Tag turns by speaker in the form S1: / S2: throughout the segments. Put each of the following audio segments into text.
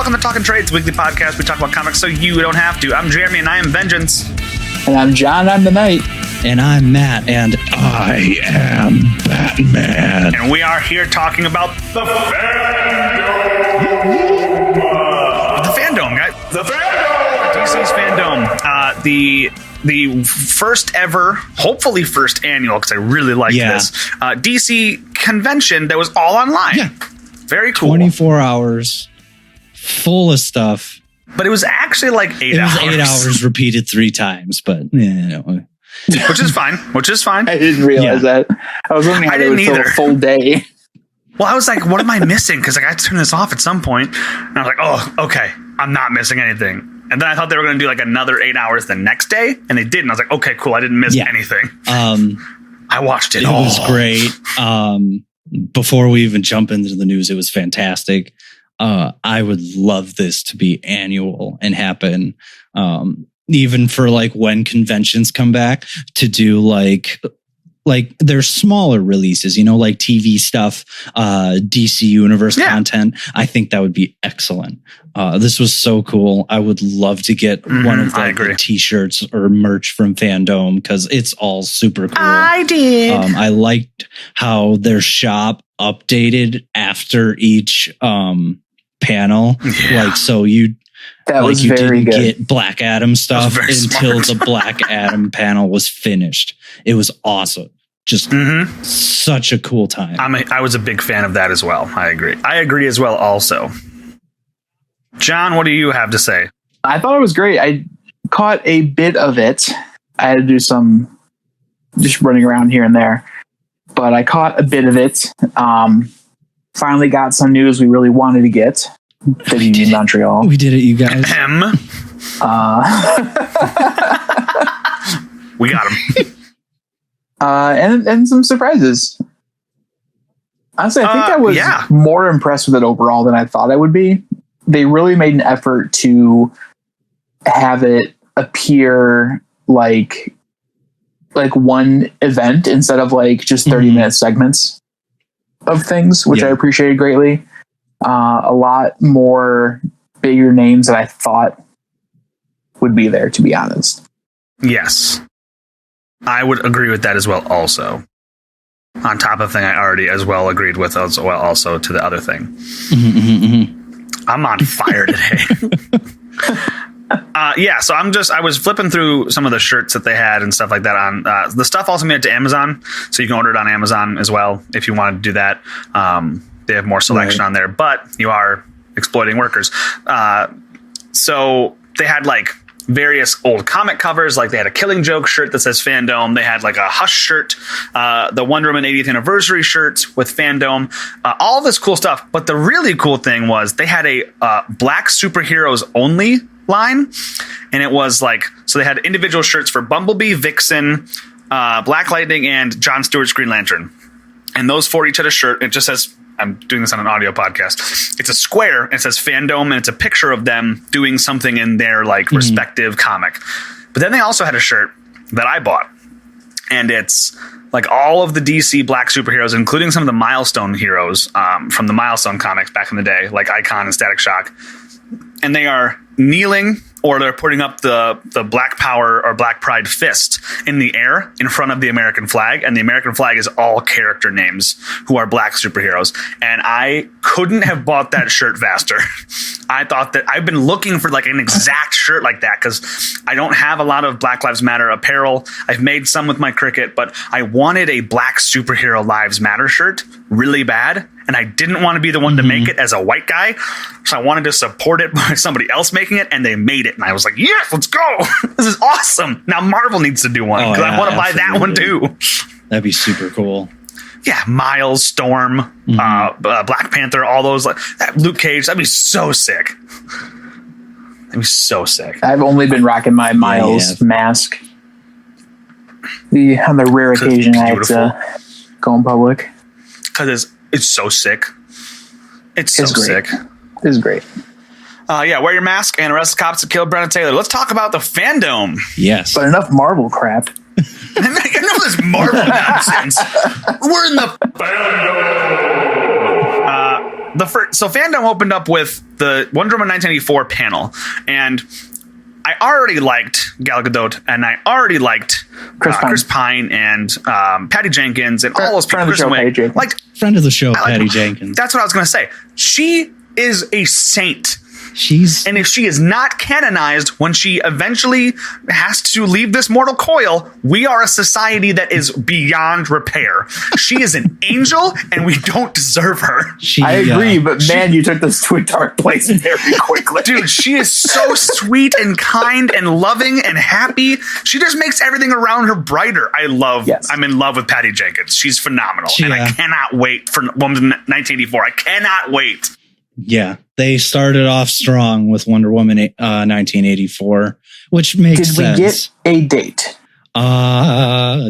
S1: welcome to Talking Trades, weekly podcast. We talk about comics so you don't have to. I'm Jeremy, and I am Vengeance.
S2: And I'm John, I'm the Knight.
S3: And I'm Matt, and I am Batman.
S1: And we are here talking about the Fandome, guys. The Fandome! DC's Fandome. The first ever, hopefully first annual, because I really like this, DC convention that was all online. Yeah. Very cool.
S3: 24 hours, full of stuff.
S1: But it was actually like 8 hours.
S3: It was 8 hours repeated 3 times, but
S1: which is fine.
S2: I didn't realize that. I was wondering how they would fill a full day.
S1: Well, I was like, what am I missing? Because I got to turn this off at some point. And I was like, oh, okay, I'm not missing anything. And then I thought they were going to do like another 8 hours the next day, and they didn't. I was like, okay, cool, I didn't miss anything. I watched it all.
S3: It was great. Before we even jump into the news, it was fantastic. I would love this to be annual and happen. Even for like when conventions come back, to do like there's smaller releases, like TV stuff, DC Universe content. I think that would be excellent. This was so cool. I would love to get one of the t-shirts or merch from Fandome because it's all super cool.
S1: I did.
S3: I liked how their shop updated after each panel.
S1: Yeah.
S3: Like, so you didn't get Black Adam stuff until the Black Adam panel was finished. It was awesome. Just such a cool time.
S1: I was a big fan of that as well. I agree as well also. John, what do you have to say?
S2: I thought it was great. I caught a bit of it. I had to do some just running around here and there. But I caught a bit of it. Finally got some news we really wanted to get. WB Montreal.
S3: We did it, you guys.
S1: We got him.
S2: And some surprises. Honestly, I think I was more impressed with it overall than I thought I would be. They really made an effort to have it appear like one event instead of like just 30-minute segments of things, which I appreciated greatly. A lot more bigger names that I thought would be there, to be honest.
S1: Yes. I would agree with that as well also. On top of the thing I already as well agreed with as well also to the other thing. I'm on fire today. So I was flipping through some of the shirts that they had and stuff like that on the stuff also made it to Amazon, so you can order it on Amazon as well if you wanted to do that. They have more selection on there, but you are exploiting workers. So they had like various old comic covers, like they had a Killing Joke shirt that says Fandome. They had like a Hush shirt, the Wonder Woman 80th anniversary shirt with Fandome, all this cool stuff. But the really cool thing was they had a Black Superheroes Only line, and it was like, so they had individual shirts for Bumblebee, Vixen, Black Lightning, and Jon Stewart's Green Lantern. And those for each had a shirt. It just says, I'm doing this on an audio podcast. It's a square and it says Fandome, and it's a picture of them doing something in their like respective comic. But then they also had a shirt that I bought, and it's like all of the DC Black superheroes, including some of the Milestone heroes from the Milestone comics back in the day, like Icon and Static Shock. And they are kneeling, or they're putting up the Black Power or Black Pride fist in the air in front of the American flag. And the American flag is all character names who are Black superheroes. And I couldn't have bought that shirt faster. I thought that I've been looking for like an exact shirt like that, because I don't have a lot of Black Lives Matter apparel. I've made some with my Cricut, but I wanted a Black Superhero Lives Matter shirt really bad. And I didn't want to be the one to make it as a white guy. So I wanted to support it by somebody else making it, and they made it. And I was like, yes, let's go. This is awesome. Now Marvel needs to do one, because I want to buy that one too.
S3: That'd be super cool.
S1: Yeah, Miles, Storm, Black Panther, all those. Luke Cage, that'd be so sick. That'd be so sick.
S2: I've only been rocking my Miles mask. On the rare occasion I had to go in public.
S1: Because it's so sick. It's so sick.
S2: It's great.
S1: Wear your mask and arrest the cops that killed Breonna Taylor. Let's talk about the Fandome.
S3: Yes.
S2: But enough Marvel crap.
S1: Enough of this Marvel nonsense. We're in the Fandome. so Fandom opened up with the Wonder Woman 1984 panel, and I already liked Gal Gadot, and I already liked Chris Pine and Patty Jenkins and all those people.
S3: Friend of the show, Patty Jenkins.
S1: That's what I was going to say. She is a saint.
S3: And
S1: if she is not canonized when she eventually has to leave this mortal coil, we are a society that is beyond repair. She is an angel, and we don't deserve her.
S2: I agree, but man, you took this to a dark place very quickly.
S1: Dude, she is so sweet and kind and loving and happy. She just makes everything around her brighter. I'm in love with Patty Jenkins. She's phenomenal. And I cannot wait for Woman 1984. I cannot wait.
S3: Yeah, they started off strong with Wonder Woman 1984, which makes sense.
S2: Did we get a date?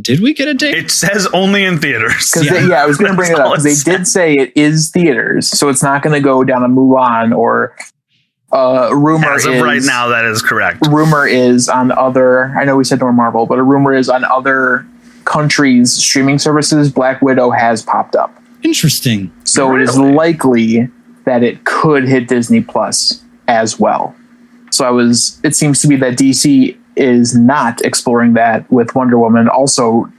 S3: Did we get a date?
S1: It says only in theaters.
S2: I was going to bring it up because they did say it is theaters, so it's not going to go down a Mulan or rumor.
S1: As of right now, that is correct.
S2: Rumor is on other. I know we said no Marvel, but a rumor is on other countries' streaming services. Black Widow has popped up.
S3: Interesting.
S2: So it is likely that it could hit Disney Plus as well. So it seems to be that DC is not exploring that with Wonder Woman. Also,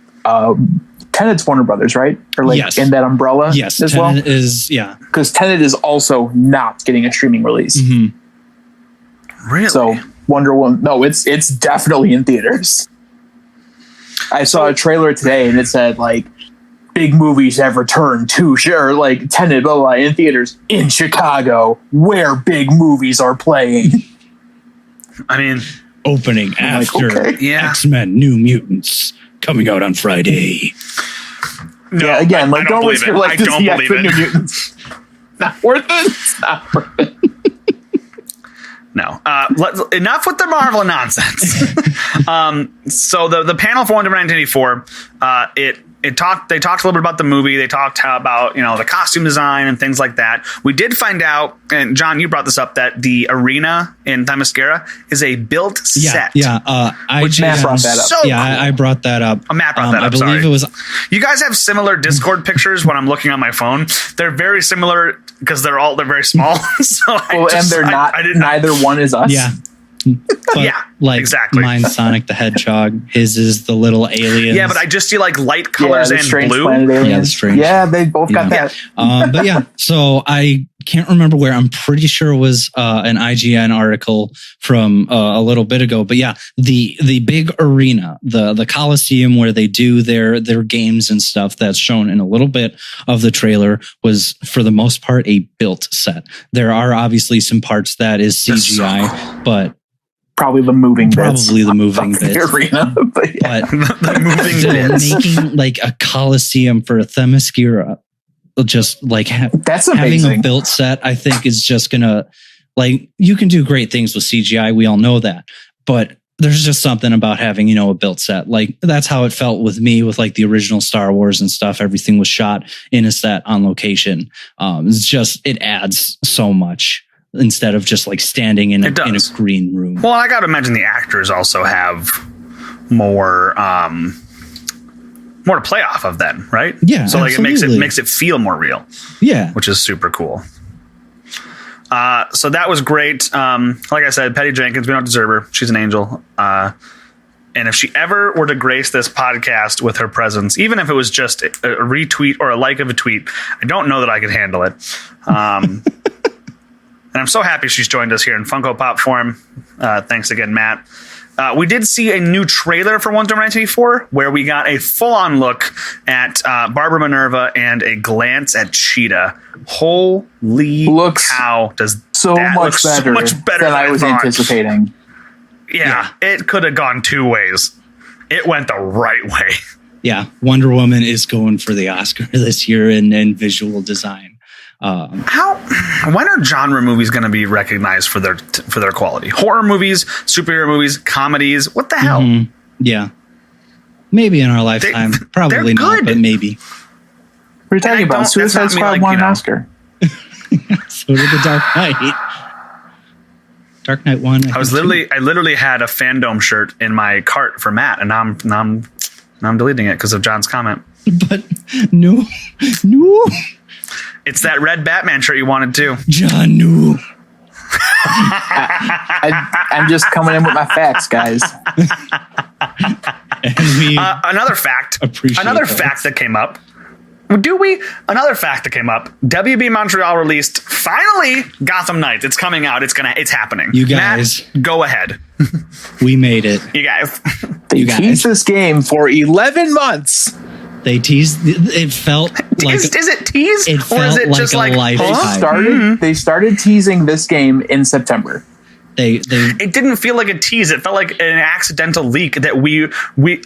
S2: Tenet's Warner Brothers, right? Or in that umbrella
S3: as
S2: Tenet
S3: well?
S2: Because Tenet is also not getting a streaming release.
S3: Mm-hmm.
S1: Really?
S2: So Wonder Woman, no, it's definitely in theaters. I saw a trailer today and it said big movies have returned to Tenet, blah, blah, in theaters in Chicago, where big movies are playing.
S1: I mean,
S3: opening after X-Men New Mutants coming out on Friday.
S2: No, again, don't risk your life to see X-Men New Mutants. Not worth it. It's not worth it.
S1: No. Enough with the Marvel nonsense. So the panel for Wonder Woman 1984, they talked a little bit about the movie. They talked about the costume design and things like that. We did find out, and John, you brought this up, that the arena in Themyscira is a built set.
S3: Yeah,
S2: Matt brought that up.
S1: So cool.
S3: I brought that up.
S1: Matt brought that up.
S3: I believe it was.
S1: You guys have similar Discord pictures when I'm looking on my phone. They're very similar because they're very small. So
S2: they're not. Neither one is us.
S3: Yeah. But,
S1: exactly.
S3: Mine's Sonic the Hedgehog. His is the little aliens.
S1: Yeah, but I just see light colors and blue.
S3: The strange.
S2: Yeah, they both got that.
S3: But yeah, so I can't remember where. I'm pretty sure it was an IGN article from a little bit ago. But yeah, the big arena, the Coliseum where they do their games and stuff, that's shown in a little bit of the trailer, was for the most part a built set. There are obviously some parts that is CGI, but
S2: probably the moving bits.
S3: The arena, but
S1: the moving bits.
S3: Making a Coliseum for a Themyscira, just
S2: that's amazing.
S3: Having a built set, I think, is just gonna you can do great things with CGI. We all know that, but there's just something about having a built set. That's how it felt with me with the original Star Wars and stuff. Everything was shot in a set on location. It adds so much. Instead of just standing in a green room.
S1: Well, I got to imagine the actors also have more to play off of then, right?
S3: Yeah.
S1: So it makes it feel more real.
S3: Yeah.
S1: Which is super cool. So that was great. Like I said, Patty Jenkins, we don't deserve her. She's an angel. And if she ever were to grace this podcast with her presence, even if it was just a retweet or a like of a tweet, I don't know that I could handle it. And I'm so happy she's joined us here in Funko Pop form. Thanks again, Matt. We did see a new trailer for Wonder Woman 1984 where we got a full-on look at Barbara Minerva and a glance at Cheetah. Holy cow, does
S2: so
S1: that
S2: much
S1: look
S2: better
S1: so much better
S2: than I was anticipating.
S1: Yeah, it could have gone two ways. It went the right way.
S3: Yeah, Wonder Woman is going for the Oscar this year in visual design.
S1: When are genre movies going to be recognized for their quality? Horror movies, superhero movies, comedies. What the hell? Mm-hmm.
S3: Yeah, maybe in our lifetime. Probably not, but maybe.
S2: What are you talking about? Suicide Squad won an Oscar.
S3: So did the Dark Knight. Dark Knight won.
S1: I literally had a FANDOME shirt in my cart for Matt, and now I'm deleting it because of John's comment.
S3: But no.
S1: It's that red Batman shirt you wanted too.
S3: Janu.
S2: I'm just coming in with my facts, guys.
S1: Another fact that came up. Another fact that came up. WB Montreal released finally Gotham Knights. It's coming out. It's happening.
S3: You guys,
S1: Matt, go ahead.
S3: We made it.
S1: You guys.
S2: They teased this game for 11 months.
S3: They teased. It felt like.
S1: Is it teased?
S3: It
S1: or is
S3: felt
S1: it
S3: like
S1: just
S3: a
S1: like
S3: lifetime.
S2: They started teasing this game in September.
S1: It didn't feel like a tease. It felt like an accidental leak that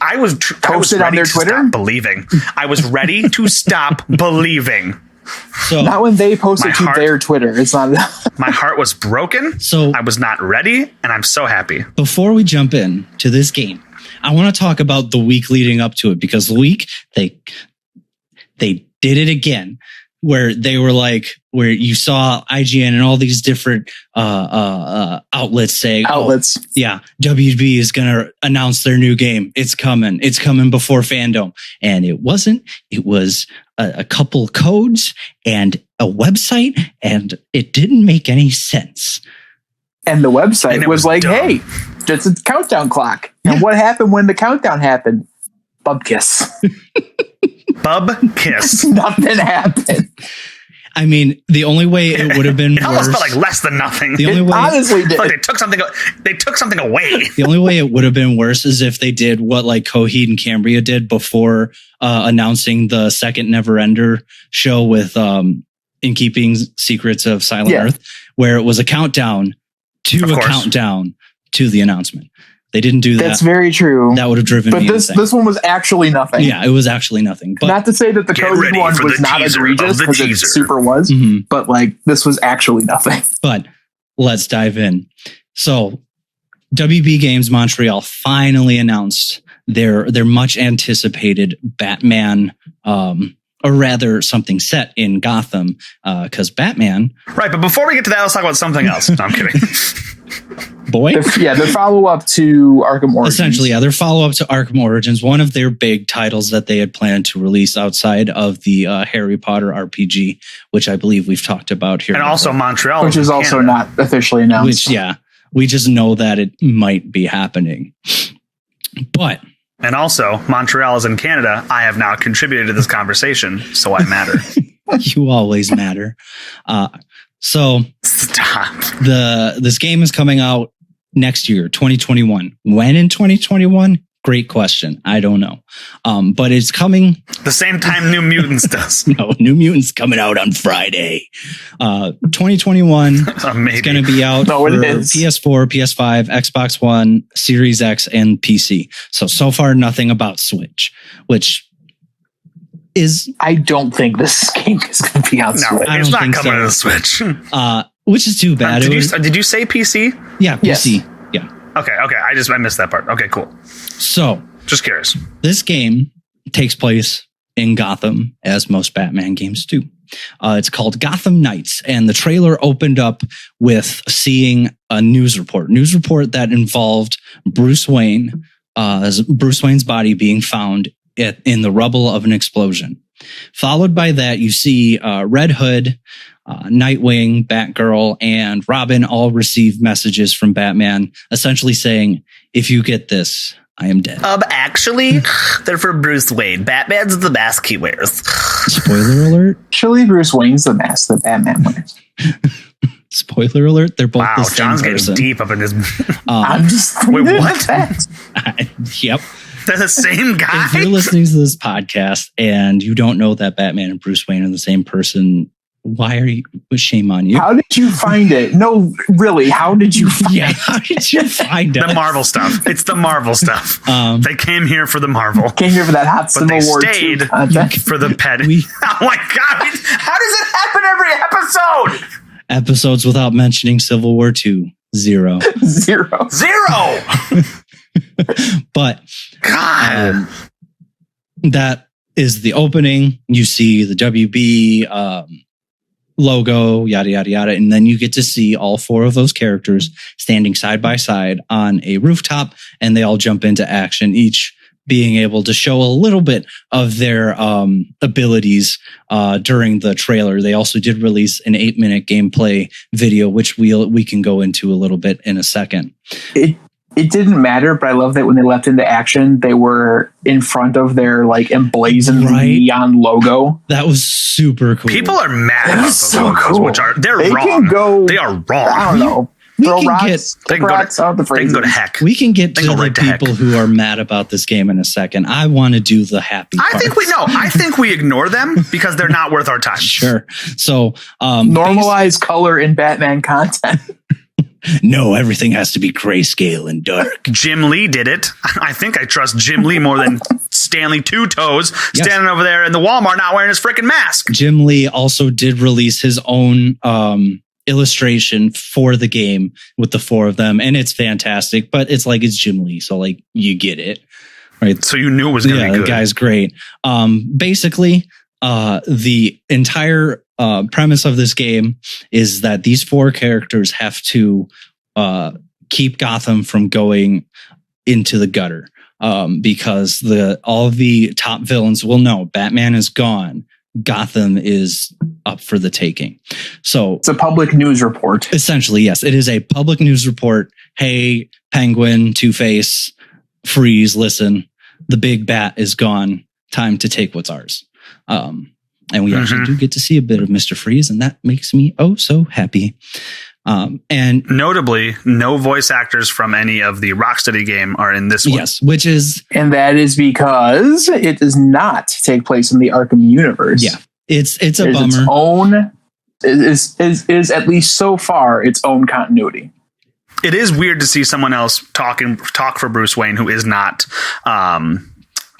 S1: I was
S2: posted on their Twitter.
S1: Stop believing. I was ready to stop believing.
S3: So
S2: not when they posted to their Twitter. It's not.
S1: My heart was broken. So I was not ready, and I'm so happy.
S3: Before we jump in to this game, I want to talk about the week leading up to it, because the week they did it again, where they were like, where you saw IGN and all these different outlets saying, WB is going to announce their new game. It's coming before FANDOME. And it wasn't. It was a couple codes and a website, and it didn't make any sense.
S2: And the website was like, dumb. Hey, just a countdown clock. And what happened when the countdown happened? Bub kiss.
S1: Bub kiss.
S2: Nothing happened.
S3: I mean, the only way it would have been
S1: it almost felt like less than nothing.
S3: The only way,
S2: honestly did.
S1: Like they took something away.
S3: The only way it would have been worse is if they did what like Coheed and Cambria did before announcing the second Neverender show with In Keeping Secrets of Silent Earth, where it was a countdown countdown to the announcement. They didn't do that.
S2: That's very true.
S3: That would have driven me insane.
S2: This one was actually nothing.
S3: Yeah, it was actually nothing. But
S2: not to say that the Coheed one was not egregious, because it super was. Mm-hmm. But like this was actually nothing.
S3: But let's dive in. So WB Games Montreal finally announced their much anticipated Batman, or rather something set in Gotham, because Batman.
S1: Right, but before we get to that, let's talk about something else. No, I'm kidding.
S3: Boy?
S2: The follow-up to Arkham Origins.
S3: Essentially, their follow-up to Arkham Origins, one of their big titles that they had planned to release outside of the Harry Potter RPG, which I believe we've talked about here.
S1: And also Montreal.
S2: Which is also not officially announced.
S3: Which, we just know that it might be happening. But...
S1: And also, Montreal is in Canada. I have now contributed to this conversation, so I matter.
S3: You always matter. So
S1: stop.
S3: This game is coming out next year, 2021. When in 2021? Great question. I don't know. But it's coming
S1: the same time New Mutants does.
S3: No, New Mutants coming out on Friday. 2021. It's going to be out for PS4, PS5, Xbox One, Series X, and PC. So far, nothing about Switch, which is...
S2: I don't think this game is going to be on Switch.
S1: It's not coming to the Switch.
S3: Which is too bad.
S1: Did you say PC?
S3: Yeah, PC.
S2: Yes.
S3: Yeah.
S1: Okay. I missed that part. Okay, cool.
S3: So,
S1: just curious.
S3: This game takes place in Gotham, as most Batman games do. It's called Gotham Knights, and the trailer opened up with seeing a news report that involved Bruce Wayne's body being found in the rubble of an explosion. Followed by that, you see Red Hood, Nightwing, Batgirl, and Robin all receive messages from Batman, essentially saying, "If you get this, I am dead."
S1: Actually, they're for Bruce Wayne. Batman's the mask he wears.
S3: Spoiler alert.
S2: Actually, Bruce Wayne's the mask that Batman wears.
S3: Spoiler alert. They're both the same
S1: John's
S3: person.
S1: Getting deep up in this.
S2: I'm just...
S1: Wait, what?
S3: Yep.
S1: They're the same guy?
S3: If you're listening to this podcast and you don't know that Batman and Bruce Wayne are the same person, why are you... Shame on you.
S2: How did you find it? No, really, how did you find it?
S3: How did you find it?
S1: The Marvel stuff. It's the Marvel stuff. They came here for the Marvel.
S2: Came here for that hot Civil War
S1: stayed for the pet. Oh my God. How does it happen every episode?
S3: Episodes without mentioning Civil War 2. 0. But
S1: God,
S3: that is the opening. You see the WB logo, yada, yada, yada. And then you get to see all four of those characters standing side by side on a rooftop, and they all jump into action, each being able to show a little bit of their abilities during the trailer. They also did release an 8-minute gameplay video, which we can go into a little bit in a second.
S2: It didn't matter, but I love that when they left into action, they were in front of their like emblazoned neon logo.
S3: That was super cool.
S1: People are mad about those logos,
S2: cool.
S1: which they're wrong. They are wrong.
S2: I don't know. Throw rocks.
S1: They can go to heck.
S3: We can get to the people who are mad about this game in a second. I want to do the happy parts.
S1: I think we ignore them because they're not worth our time.
S3: Sure. So
S2: normalize color in Batman content.
S3: No, everything has to be grayscale and dark.
S1: Jim Lee did it. I think I trust Jim Lee more than Stanley Two Toes standing over there in the Walmart not wearing his freaking mask.
S3: Jim Lee also did release his own illustration for the game with the 4 of them, and it's fantastic. But it's Jim Lee, so you get it, right?
S1: So you knew it was going to be good.
S3: The guy's great. Basically, the entire premise of this game is that these 4 characters have to keep Gotham from going into the gutter because all of the top villains will know Batman is gone. Gotham is up for the taking. So
S2: it's a public news report.
S3: Essentially, yes. It is a public news report. Hey, Penguin, Two-Face, Freeze, listen, the big bat is gone. Time to take what's ours. And we actually do get to see a bit of Mr. Freeze, and that makes me so happy. And
S1: notably, no voice actors from any of the Rocksteady game are in this one.
S3: Yes,
S2: and that is because it does not take place in the Arkham universe.
S3: Yeah, it's a bummer.
S2: It is at least so far its own continuity.
S1: It is weird to see someone else talk for Bruce Wayne who is not Kevin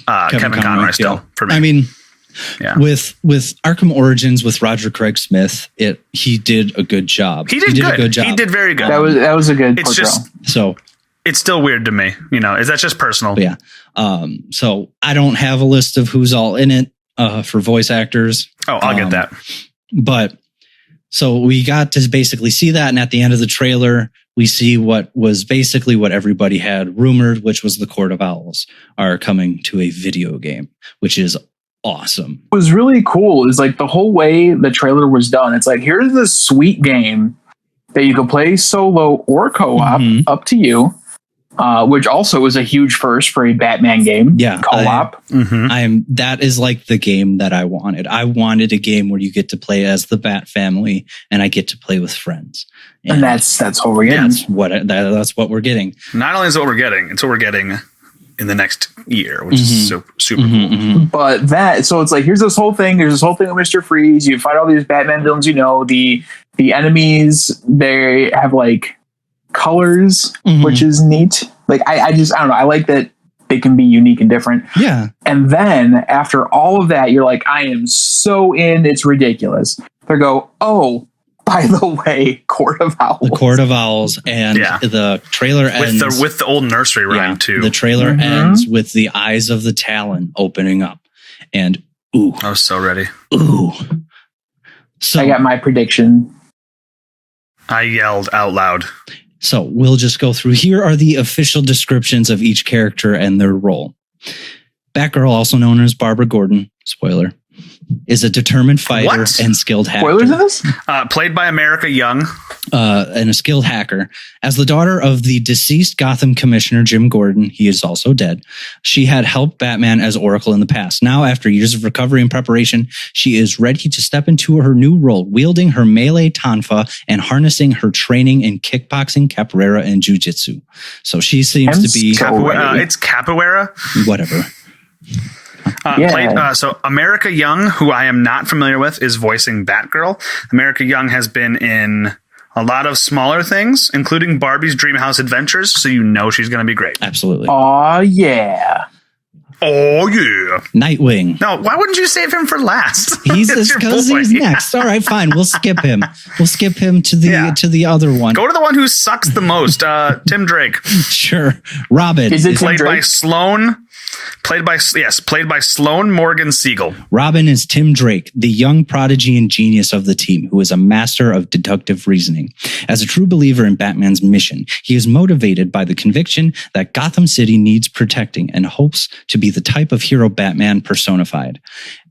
S1: Conroy still. For me,
S3: I mean. Yeah. With Arkham Origins with Roger Craig Smith, he did a good job.
S1: He did a good job. He did very good.
S2: That was a good.
S1: It's
S2: portrayal.
S1: It's still weird to me. Is that just personal?
S3: Yeah. So I don't have a list of who's all in it for voice actors.
S1: Oh, I'll get that.
S3: But so we got to basically see that, and at the end of the trailer, we see what was basically what everybody had rumored, which was the Court of Owls are coming to a video game, which is awesome.
S2: What was really cool is the whole way the trailer was done. It's here's this sweet game that you can play solo or co-op, up to you, which also is a huge first for a Batman game.
S3: Yeah,
S2: co-op.
S3: That is the game that I wanted. I wanted a game where you get to play as the Bat family, and I get to play with friends.
S2: And that's what we're getting.
S3: That's what we're getting.
S1: Not only is it what we're getting, it's what we're getting in the next year, which is super cool.
S2: But it's here's this whole thing. There's this whole thing with Mr. Freeze. You fight all these Batman villains. The enemies, they have colors, which is neat. I don't know. I like that they can be unique and different.
S3: Yeah.
S2: And then after all of that, you're I am so in. It's ridiculous. They go, oh, by the way, Court of Owls.
S3: The Court of Owls, and the trailer ends
S1: with the old nursery rhyme too.
S3: The trailer ends with the eyes of the Talon opening up, and ooh,
S1: I was so ready.
S3: Ooh, so
S2: I got my prediction.
S1: I yelled out loud.
S3: So we'll just go through. Here are the official descriptions of each character and their role. Batgirl, also known as Barbara Gordon, spoiler, is a determined fighter and skilled hacker.
S2: Spoilers of this?
S1: Played by America Young.
S3: And a skilled hacker. As the daughter of the deceased Gotham Commissioner Jim Gordon, he is also dead, she had helped Batman as Oracle in the past. Now, after years of recovery and preparation, she is ready to step into her new role, wielding her melee tonfa and harnessing her training in kickboxing, capoeira, and jiu-jitsu. So she seems to be...
S1: It's capoeira?
S3: Whatever.
S1: So America Young, who I am not familiar with, is voicing Batgirl. America Young has been in a lot of smaller things, including Barbie's Dreamhouse Adventures, so she's going to be great.
S3: Absolutely.
S2: Oh, yeah.
S3: Nightwing.
S1: No, why wouldn't you save him for last?
S3: He's because he's next. All right, fine. We'll skip him. We'll skip him to the other one.
S1: Go to the one who sucks the most. Tim Drake.
S3: Sure. Robin.
S2: Is it
S1: played by Sloane Played by Sloan Morgan Siegel.
S3: Robin is Tim Drake, the young prodigy and genius of the team, who is a master of deductive reasoning. As a true believer in Batman's mission, he is motivated by the conviction that Gotham City needs protecting and hopes to be the type of hero Batman personified.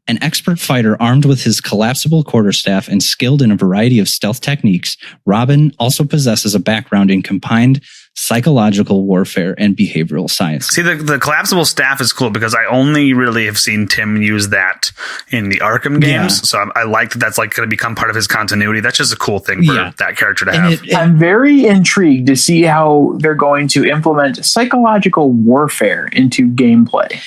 S3: An expert fighter armed with his collapsible quarterstaff and skilled in a variety of stealth techniques, Robin also possesses a background in combined psychological warfare and behavioral science.
S1: See, the collapsible staff is cool because I only really have seen Tim use that in the Arkham games. Yeah. So I like that that's like going to become part of his continuity. That's just a cool thing for that character to have.
S2: I'm very intrigued to see how they're going to implement psychological warfare into gameplay.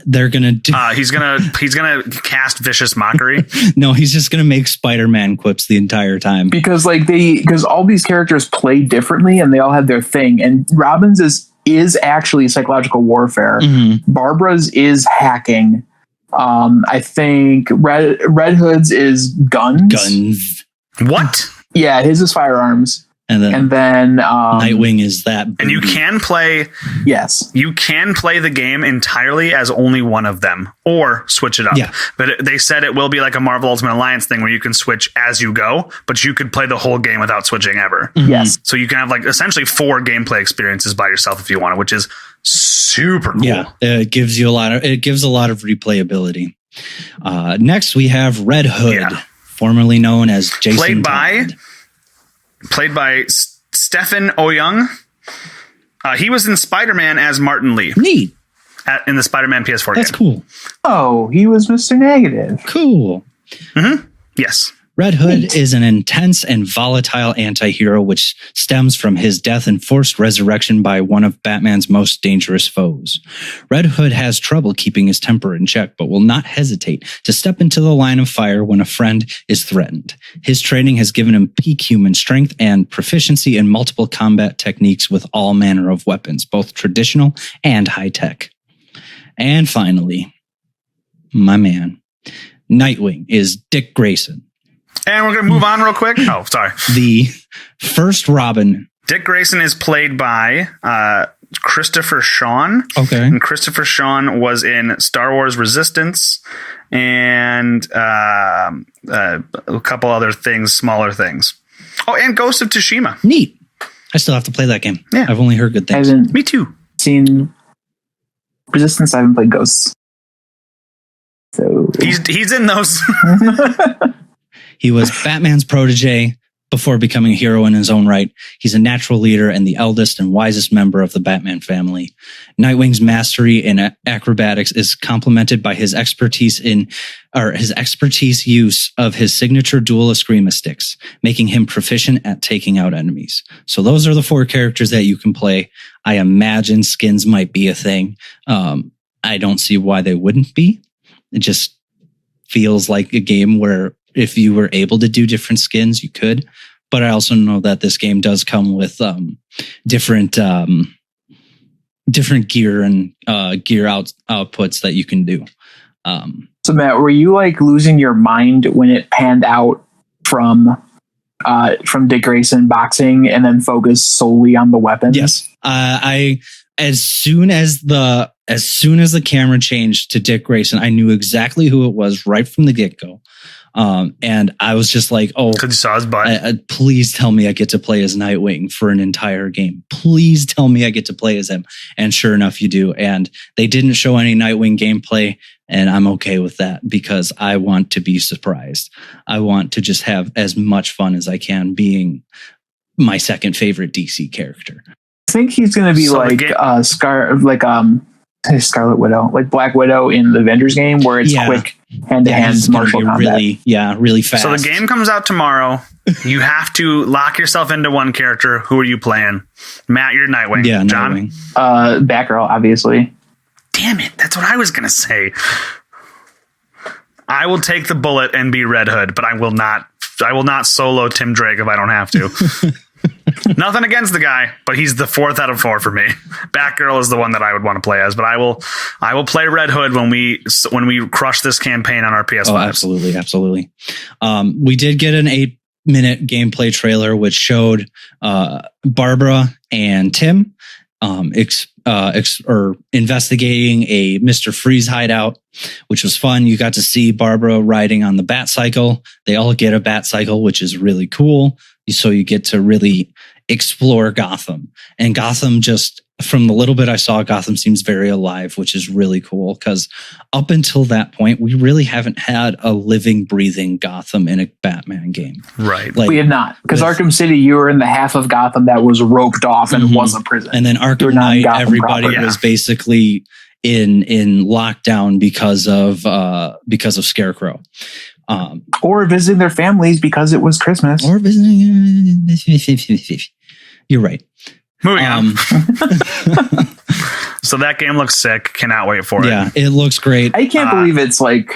S3: They're gonna do.
S1: He's gonna cast vicious mockery.
S3: No, he's just gonna make Spider-Man quips the entire time
S2: because all these characters play differently and they all have their thing. And Robin's is actually psychological warfare. Mm-hmm. Barbara's is hacking. I think Red Hood's is guns.
S1: What?
S2: Yeah, his is firearms.
S3: And then Nightwing is that.
S1: And you can play.
S2: Yes.
S1: You can play the game entirely as only one of them or switch it up. Yeah. But they said it will be like a Marvel Ultimate Alliance thing where you can switch as you go, but you could play the whole game without switching ever.
S2: Mm-hmm. Yes.
S1: So you can have like essentially 4 gameplay experiences by yourself if you want it, which is super cool.
S3: Yeah. It gives a lot of replayability. Next we have Red Hood, formerly known as Jason
S1: Played by Stephen Oyoung. He was in Spider-Man as Martin Lee.
S3: Neat.
S1: In the Spider-Man PS4
S3: That's
S1: game.
S3: Cool.
S2: Oh, he was Mr. Negative.
S3: Cool.
S1: Mm-hmm. Yes.
S3: Red Hood is an intense and volatile anti-hero which stems from his death and forced resurrection by one of Batman's most dangerous foes. Red Hood has trouble keeping his temper in check, but will not hesitate to step into the line of fire when a friend is threatened. His training has given him peak human strength and proficiency in multiple combat techniques with all manner of weapons, both traditional and high-tech. And finally, my man, Nightwing is Dick Grayson.
S1: And we're going to move on real quick. Oh, sorry.
S3: The first Robin.
S1: Dick Grayson is played by Christopher Sean.
S3: Okay.
S1: And Christopher Sean was in Star Wars Resistance and a couple other things, smaller things. Oh, and Ghost of Tsushima.
S3: Neat. I still have to play that game.
S1: Yeah.
S3: I've only heard good things.
S1: Me too.
S2: Seen Resistance. I haven't played Ghosts. So
S1: he's in those.
S3: He was Batman's protege before becoming a hero in his own right. He's a natural leader and the eldest and wisest member of the Batman family. Nightwing's mastery in acrobatics is complemented by his expertise use of his signature dual eskrima sticks, making him proficient at taking out enemies. So those are the 4 characters that you can play. I imagine skins might be a thing. I don't see why they wouldn't be. It just feels like a game where if you were able to do different skins, you could. But I also know that this game does come with different gear and gear outputs that you can do.
S2: So Matt, were you like losing your mind when it panned out from Dick Grayson boxing and then focused solely on the weapons?
S3: Yes. As soon as the camera changed to Dick Grayson, I knew exactly who it was right from the get-go. And I was just like, oh,
S1: because you saw his butt.
S3: Please tell me I get to play as Nightwing for an entire game. Please tell me I get to play as him. And sure enough, you do. And they didn't show any Nightwing gameplay. And I'm okay with that because I want to be surprised. I want to just have as much fun as I can being my second favorite DC character.
S2: I think he's going to be Scarlet Widow, like Black Widow in the Avengers game, where it's quick hand-to-hand martial combat.
S3: Really fast.
S1: So the game comes out tomorrow. You have to lock yourself into one character. Who are you playing? Matt, you're Nightwing.
S3: Yeah,
S1: John?
S3: Nightwing.
S2: Batgirl, obviously.
S1: Damn it. That's what I was going to say. I will take the bullet and be Red Hood, but I will not solo Tim Drake if I don't have to. Nothing against the guy, but he's the 4th out of 4 for me. Batgirl is the one that I would want to play as, but I will play Red Hood when we crush this campaign on our PS5.
S3: Oh, absolutely. We did get an 8-minute gameplay trailer which showed Barbara and Tim investigating a Mr. Freeze hideout, which was fun. You got to see Barbara riding on the bat cycle. They all get a bat cycle, which is really cool. So you get to really explore Gotham. And Gotham, just from the little bit I saw, Gotham seems very alive, which is really cool because up until that point, we really haven't had a living, breathing Gotham in a Batman game.
S1: Right.
S2: We have not. Because Arkham City, you were in the half of Gotham that was roped off and was a prison.
S3: And then Arkham Knight, everybody was basically in lockdown because of Scarecrow.
S2: Or visiting their families because it was Christmas.
S3: Or visiting. You're right.
S1: Moving on. So that game looks sick. Cannot wait for it.
S3: Yeah, it looks great.
S2: I can't believe it's like...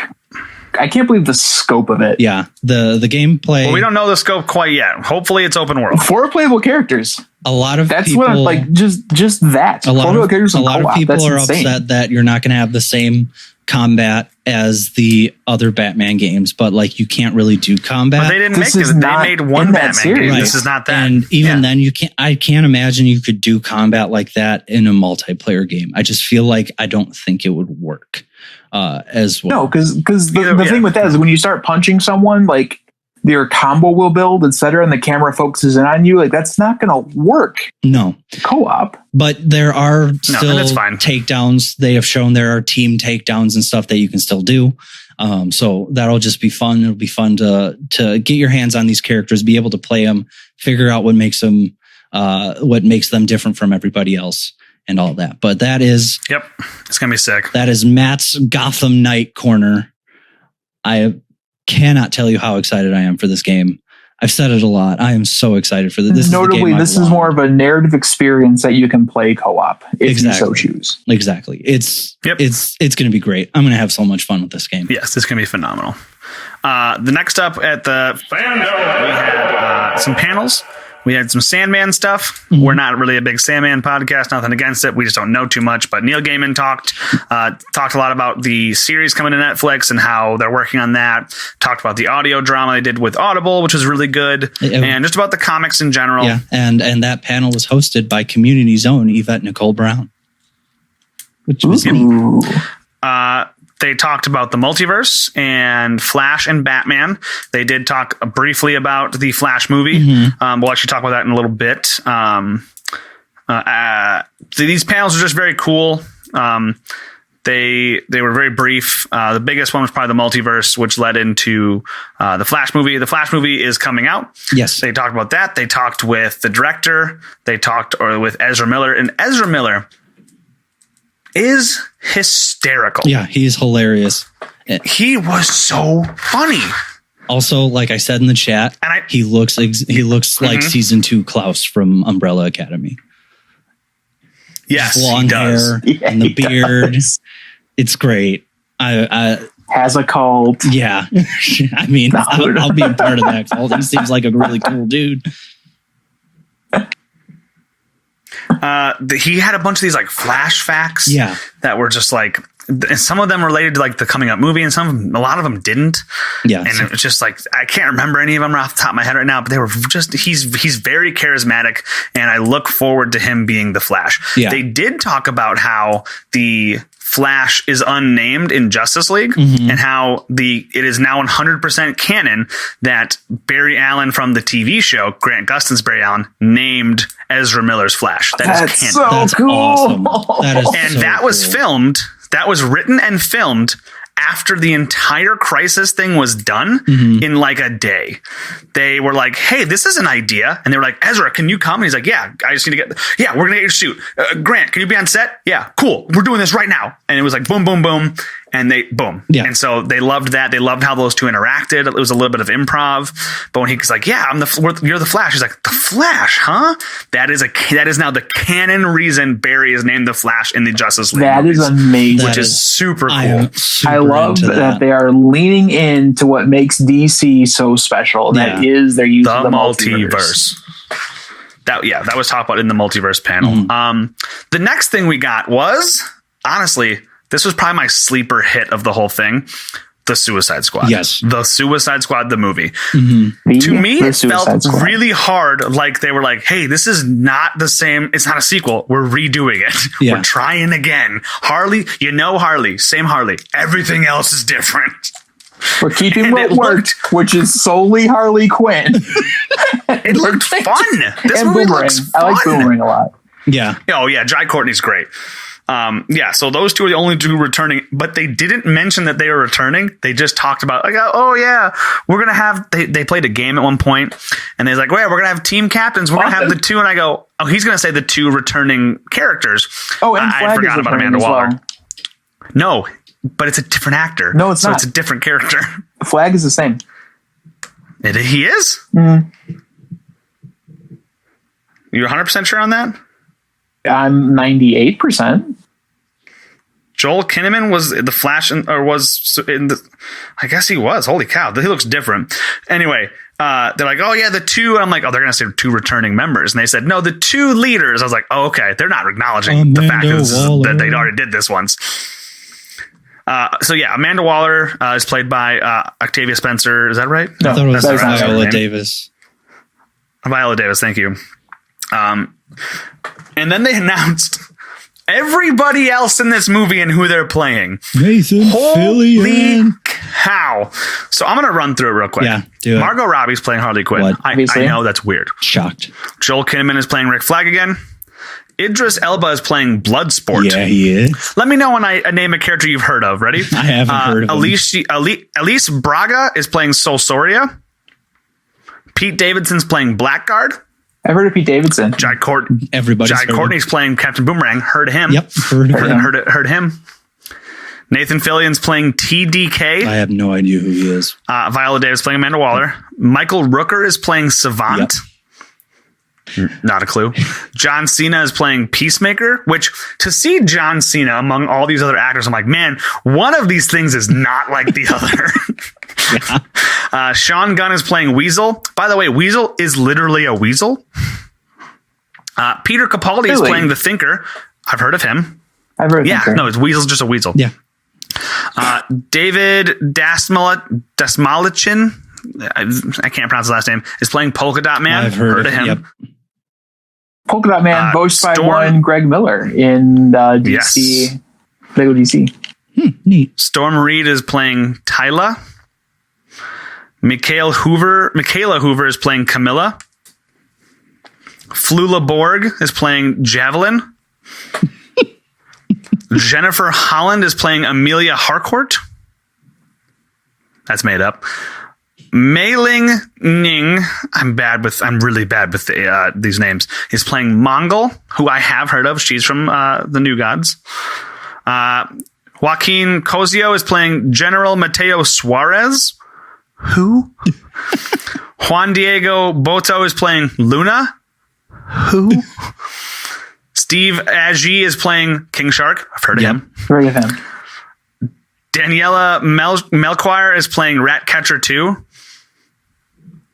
S2: I can't believe the scope of it.
S3: Yeah, the gameplay...
S1: Well, we don't know the scope quite yet. Hopefully it's open world.
S2: 4 playable characters.
S3: A lot of
S2: That's
S3: people...
S2: what I'm like, just that.
S3: A lot of people
S2: That's
S3: are
S2: insane.
S3: upset that you're not going to have the same combat as the other Batman games, but like you can't really do combat.
S1: But they didn't make it. They made one Batman game. Right. This is not that.
S3: And even then, I can't imagine you could do combat like that in a multiplayer game. I just feel like I don't think it would work as well.
S2: No, because the thing with that is when you start punching someone, like your combo will build, etc., and the camera focuses in on you. Like that's not going to work.
S3: No
S2: co-op.
S3: But there are still
S1: that's fine.
S3: Takedowns. They have shown there are team takedowns and stuff that you can still do. So that'll just be fun. It'll be fun to get your hands on these characters, be able to play them, figure out what makes them different from everybody else, and all that. But that is,
S1: yep, it's gonna be sick.
S3: That is Matt's Gotham Knight corner. I cannot tell you how excited I am for this game. I've said it a lot. I am so excited for this.
S2: Notably, this is more of a narrative experience that you can play co-op if you so choose.
S3: Exactly. It's going to be great. I'm going to have so much fun with this game.
S1: Yes, it's going to be phenomenal. The next up at the FANDOME, we had some panels. We had some Sandman stuff. Mm-hmm. We're not really a big Sandman podcast, nothing against it. We just don't know too much. But Neil Gaiman talked a lot about the series coming to Netflix and how they're working on that. Talked about the audio drama they did with Audible, which was really good. And just about the comics in general.
S3: Yeah, and that panel was hosted by Community's own Yvette Nicole Brown. Which was neat.
S1: They talked about the multiverse and Flash and Batman. They did talk briefly about the Flash movie. Mm-hmm. We'll actually talk about that in a little bit. These panels are just very cool. They were very brief. The biggest one was probably the multiverse, which led into the Flash movie. The Flash movie is coming out.
S3: Yes.
S1: They talked about that. They talked with the director. They talked with Ezra Miller. And Ezra Miller is hysterical.
S3: Yeah, he's hilarious.
S1: He was so funny.
S3: Also, like I said in the chat, he looks like season 2 Klaus from Umbrella Academy.
S1: Yes,
S3: his long hair and the beard. Does. It's great.
S2: Has a cult.
S3: Yeah, I mean, I'll be a part of that cult. He seems like a really cool dude.
S1: He had a bunch of these like flash facts that were just like, and some of them related to like the coming up movie and a lot of them didn't.
S3: Yeah.
S1: And it was just like, I can't remember any of them off the top of my head right now, but they were just, he's very charismatic and I look forward to him being the Flash. Yeah. They did talk about how the Flash is unnamed in Justice League and how it is now 100% canon that Barry Allen from the TV show, Grant Gustin's Barry Allen, named Ezra Miller's Flash.
S2: That's
S1: canon.
S2: So
S3: That's
S2: cool.
S3: Awesome. That
S1: was filmed. That was written and filmed after the entire Crisis thing was done in like a day. They were like, hey, this is an idea. And they were like, Ezra, can you come? And he's like, yeah, I just need to we're going to get your suit. Grant, can you be on set? Yeah, cool. We're doing this right now. And it was like, boom, boom, boom. And boom. Yeah. And so they loved that. They loved how those two interacted. It was a little bit of improv. But when he's like, yeah, you're the Flash. He's like, the Flash, huh? That is now the canon reason Barry is named the Flash in the Justice League.
S2: That movies, is amazing.
S1: Which is super cool.
S2: I love that they are leaning into what makes DC so special. That is their use of the multiverse.
S1: That was talked about in the multiverse panel. The next thing we got was, honestly, this was probably my sleeper hit of the whole thing. the Suicide Squad.
S3: Yes.
S1: The Suicide Squad, the movie.
S3: Mm-hmm.
S1: To me, it felt really hard. Like they were like, hey, this is not the same. It's not a sequel. We're redoing it. Yeah. We're trying again. Harley, Harley, same Harley. Everything else is different.
S2: We're keeping what worked, which is solely Harley Quinn.
S1: It looked fun. This
S2: and
S1: movie
S2: Boomerang.
S1: looks fun.
S2: I like Boomerang a lot.
S3: Yeah.
S1: Oh, yeah. Jai Courtney's great. So those two are the only two returning, but they didn't mention that they were returning. They just talked about like, oh yeah, we're going to have, they played a game at one point and they're like, well, we're going to have team captains. We're going to have the two. And I go, oh, he's going to say the two returning characters.
S2: Oh, and I forgot about Amanda Waller.
S1: Well. No, but it's a different actor.
S2: No, it's not.
S1: It's a different character.
S2: Flag is the same.
S1: He is? You're 100% sure on that?
S2: I'm 98%.
S1: Joel Kinnaman was the Flash, I guess he was. Holy cow, he looks different. Anyway, they're like, oh yeah, the two. And I'm like, oh, they're gonna say two returning members, and they said no, the two leaders. I was like, oh, okay, they're not acknowledging the fact that they already did this once. So yeah, Amanda Waller is played by Octavia Spencer. Is that right?
S3: No, I thought it was Viola Davis.
S1: Viola Davis, thank you. And then they announced everybody else in this movie and who they're playing.
S3: Nathan Fillion.
S1: Cow. So I'm going to run through it real quick.
S3: Yeah, do it.
S1: Margot Robbie's playing Harley Quinn. I know that's weird.
S3: Shocked.
S1: Joel Kinnaman is playing Rick Flag again. Idris Elba is playing Bloodsport.
S3: Yeah, he is.
S1: Let me know when I name a character you've heard of. Ready?
S3: I haven't heard of him.
S1: Elise Braga is playing Sol Soria. Pete Davidson's playing Blackguard.
S2: I've heard of Pete Davidson.
S1: Jai Courtney's playing Captain Boomerang. Heard him.
S3: Yep.
S1: Heard him. Nathan Fillion's playing TDK.
S3: I have no idea who he is.
S1: Viola Davis playing Amanda Waller. Michael Rooker is playing Savant. Yep. Not a clue. John Cena is playing Peacemaker, which to see John Cena among all these other actors, I'm like, man, one of these things is not like the other. Yeah. Sean Gunn is playing Weasel. By the way, Weasel is literally a weasel. Peter Capaldi is playing the Thinker. I've heard of him.
S2: I've heard of
S1: Thinker. No, it's Weasel's just a weasel.
S3: Yeah.
S1: David Dasmalichin, I can't pronounce his last name, is playing Polka Dot Man.
S3: I've heard of him. Yep.
S2: Polka Dot Man, voiced by one Greg Miller in DC. Yes. Lego DC.
S3: Neat.
S1: Storm Reed is playing Tyla. Michaela Hoover is playing Camilla. Flula Borg is playing Javelin. Jennifer Holland is playing Amelia Harcourt. That's made up. Mei Ling Ning, I'm really bad with these names. He's playing Mongol, who I have heard of. She's from the New Gods. Joaquin Cosio is playing General Mateo Suarez. Who? Juan Diego Boto is playing Luna. Who? Steve Agee is playing King Shark. I've heard of him.
S2: Heard of him.
S1: Daniela Melchior is playing Ratcatcher 2.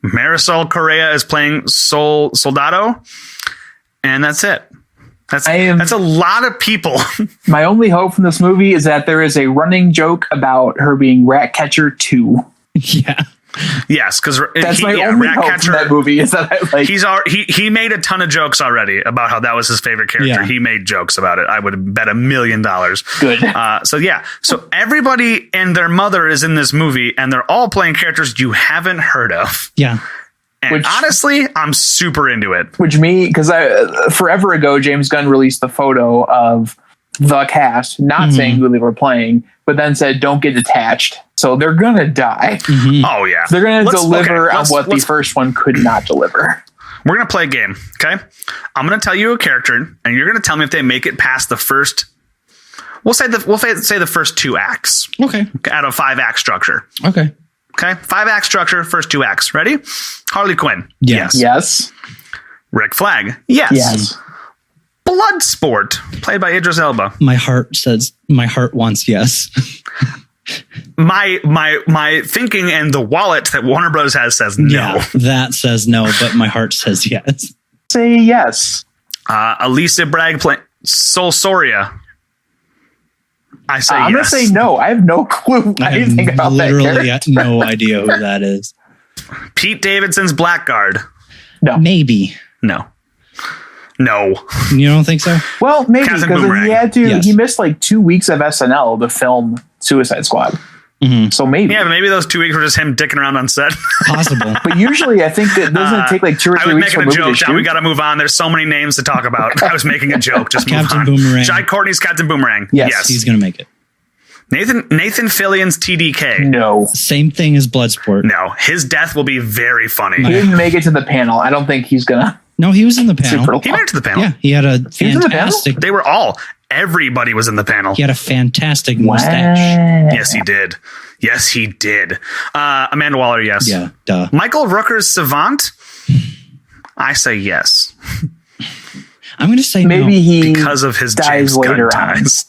S1: Marisol Correa is playing Soldado. And that's it. That's a lot of people.
S2: My only hope from this movie is that there is a running joke about her being Ratcatcher 2.
S3: Yeah.
S1: Yes, because
S2: that's my only hope from that movie is that
S1: he made a ton of jokes already about how that was his favorite character. Yeah. He made jokes about it. I would have bet $1 million.
S2: Good.
S1: So everybody and their mother is in this movie, and they're all playing characters you haven't heard of.
S3: Yeah.
S1: And honestly, I'm super into it.
S2: Because forever ago, James Gunn released the photo of the cast, not saying who they were playing, but then said, don't get attached. So they're going to die.
S1: Mm-hmm. Oh, yeah.
S2: They're going to deliver on what the first one could not deliver.
S1: We're going to play a game, okay? I'm going to tell you a character, and you're going to tell me if they make it past the first... We'll say the first 2 acts.
S3: Okay.
S1: Out of 5-act structure.
S3: Okay.
S1: 5-act structure, first 2 acts. Ready? Harley Quinn.
S2: Yes. Rick
S1: Flag. Yes. Bloodsport, played by Idris Elba.
S3: My heart wants yes.
S1: my thinking and the wallet that Warner Bros. Has says no.
S3: Yeah, that says no, but my heart says yes.
S2: Say yes.
S1: Alicia Bragg playing Sol Soria. I say
S2: I'm
S1: yes.
S2: going to say no. I have no clue anything about that character.
S3: Literally no idea who that is.
S1: Pete Davidson's Blackguard.
S2: No.
S3: Maybe.
S1: No.
S3: You don't think so?
S2: Well, maybe
S1: Captain
S2: because
S1: Boomerang.
S2: he had to.
S3: Yes.
S2: He missed like 2 weeks of SNL to film Suicide Squad.
S3: Mm-hmm.
S2: So maybe.
S1: Yeah, but maybe those 2 weeks were just him dicking around on set.
S3: Possible.
S2: But usually, I think that doesn't it take like 2 or 3
S1: I was
S2: weeks for
S1: making
S2: a
S1: a
S2: movie
S1: joke.
S2: to
S1: John, we
S2: shoot?
S1: got to move on. There's so many names to talk about. I was making a joke. Just move
S3: Captain
S1: on.
S3: Boomerang.
S1: Jai Courtney's Captain Boomerang.
S2: Yes.
S3: He's going to make it.
S1: Nathan Fillion's TDK.
S2: No.
S3: Same thing as Bloodsport.
S1: No, his death will be very funny.
S2: He didn't make it to the panel. I don't think he's gonna.
S3: No, he was in the panel.
S2: Super
S1: He made it to the panel.
S3: Yeah, he had a
S2: was in the panel?
S3: fantastic.
S1: They were all. Everybody was in the panel.
S3: He had a fantastic mustache.
S1: Yes, he did. Yes, he did. Amanda Waller, yes.
S3: Yeah, duh.
S1: Michael Rooker's Savant. I say yes
S3: I'm going to say
S2: Maybe
S3: no.
S2: he
S1: because of his
S2: dies
S1: James
S2: later
S1: Gunn
S2: on.
S1: ties.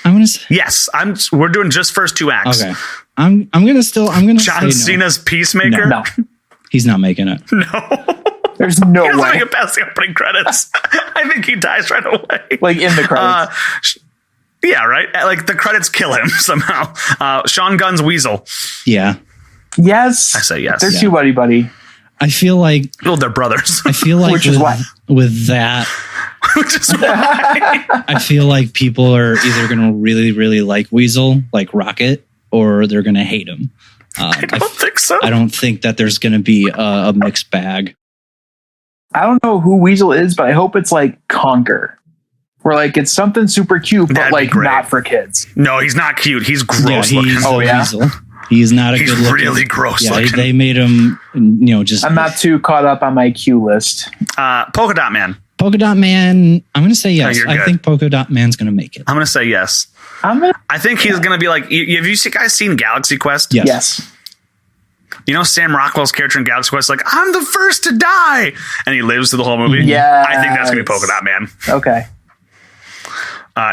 S3: I'm going to say
S1: Yes, we're doing just first 2 acts.
S3: okay. I'm going to
S1: John
S3: say no.
S1: Cena's Peacemaker.
S2: No,
S3: He's not making it.
S2: there's no
S1: He doesn't
S2: way.
S1: make it past the opening credits. I think he dies right away.
S2: Like in the credits.
S1: Yeah, right. Like the credits kill him somehow. Sean Gunn's Weasel.
S3: Yeah.
S2: Yes.
S1: I say yes.
S2: They're
S3: Yeah.
S2: too buddy.
S3: I feel like
S1: Well, they're brothers.
S3: I feel like
S2: Which is why.
S3: with that
S1: Which is why.
S3: I feel like people are either going to really, really like Weasel, like Rocket, or they're going to hate him.
S1: I don't think so.
S3: I don't think that there's going to be a mixed bag.
S2: I don't know who Weasel is, but I hope it's like Conquer. Where like it's something super cute, but
S1: That'd be
S2: like
S1: great.
S2: not for kids.
S1: No, he's not cute. He's gross
S3: yeah,
S1: looking.
S3: he's
S2: Oh,
S3: a
S2: yeah?
S3: Weasel. He's not a
S1: He's
S3: good looking.
S1: really gross
S3: Yeah,
S1: looking.
S3: they made him, just.
S2: I'm not too caught up on my Q list.
S1: Polka Dot Man.
S3: Polka Dot Man. I'm going to say yes.
S1: you're
S3: I
S1: good.
S3: think Polka Dot Man's going to make it.
S1: I'm gonna say yes. I think he's gonna be like. Have you guys seen Galaxy Quest?
S3: Yes.
S2: Yes.
S1: You know Sam Rockwell's character in Galaxy Quest, like I'm the first to die, and he lives through the whole movie.
S2: Yes.
S1: I think that's gonna be Polka Dot Man.
S2: Okay.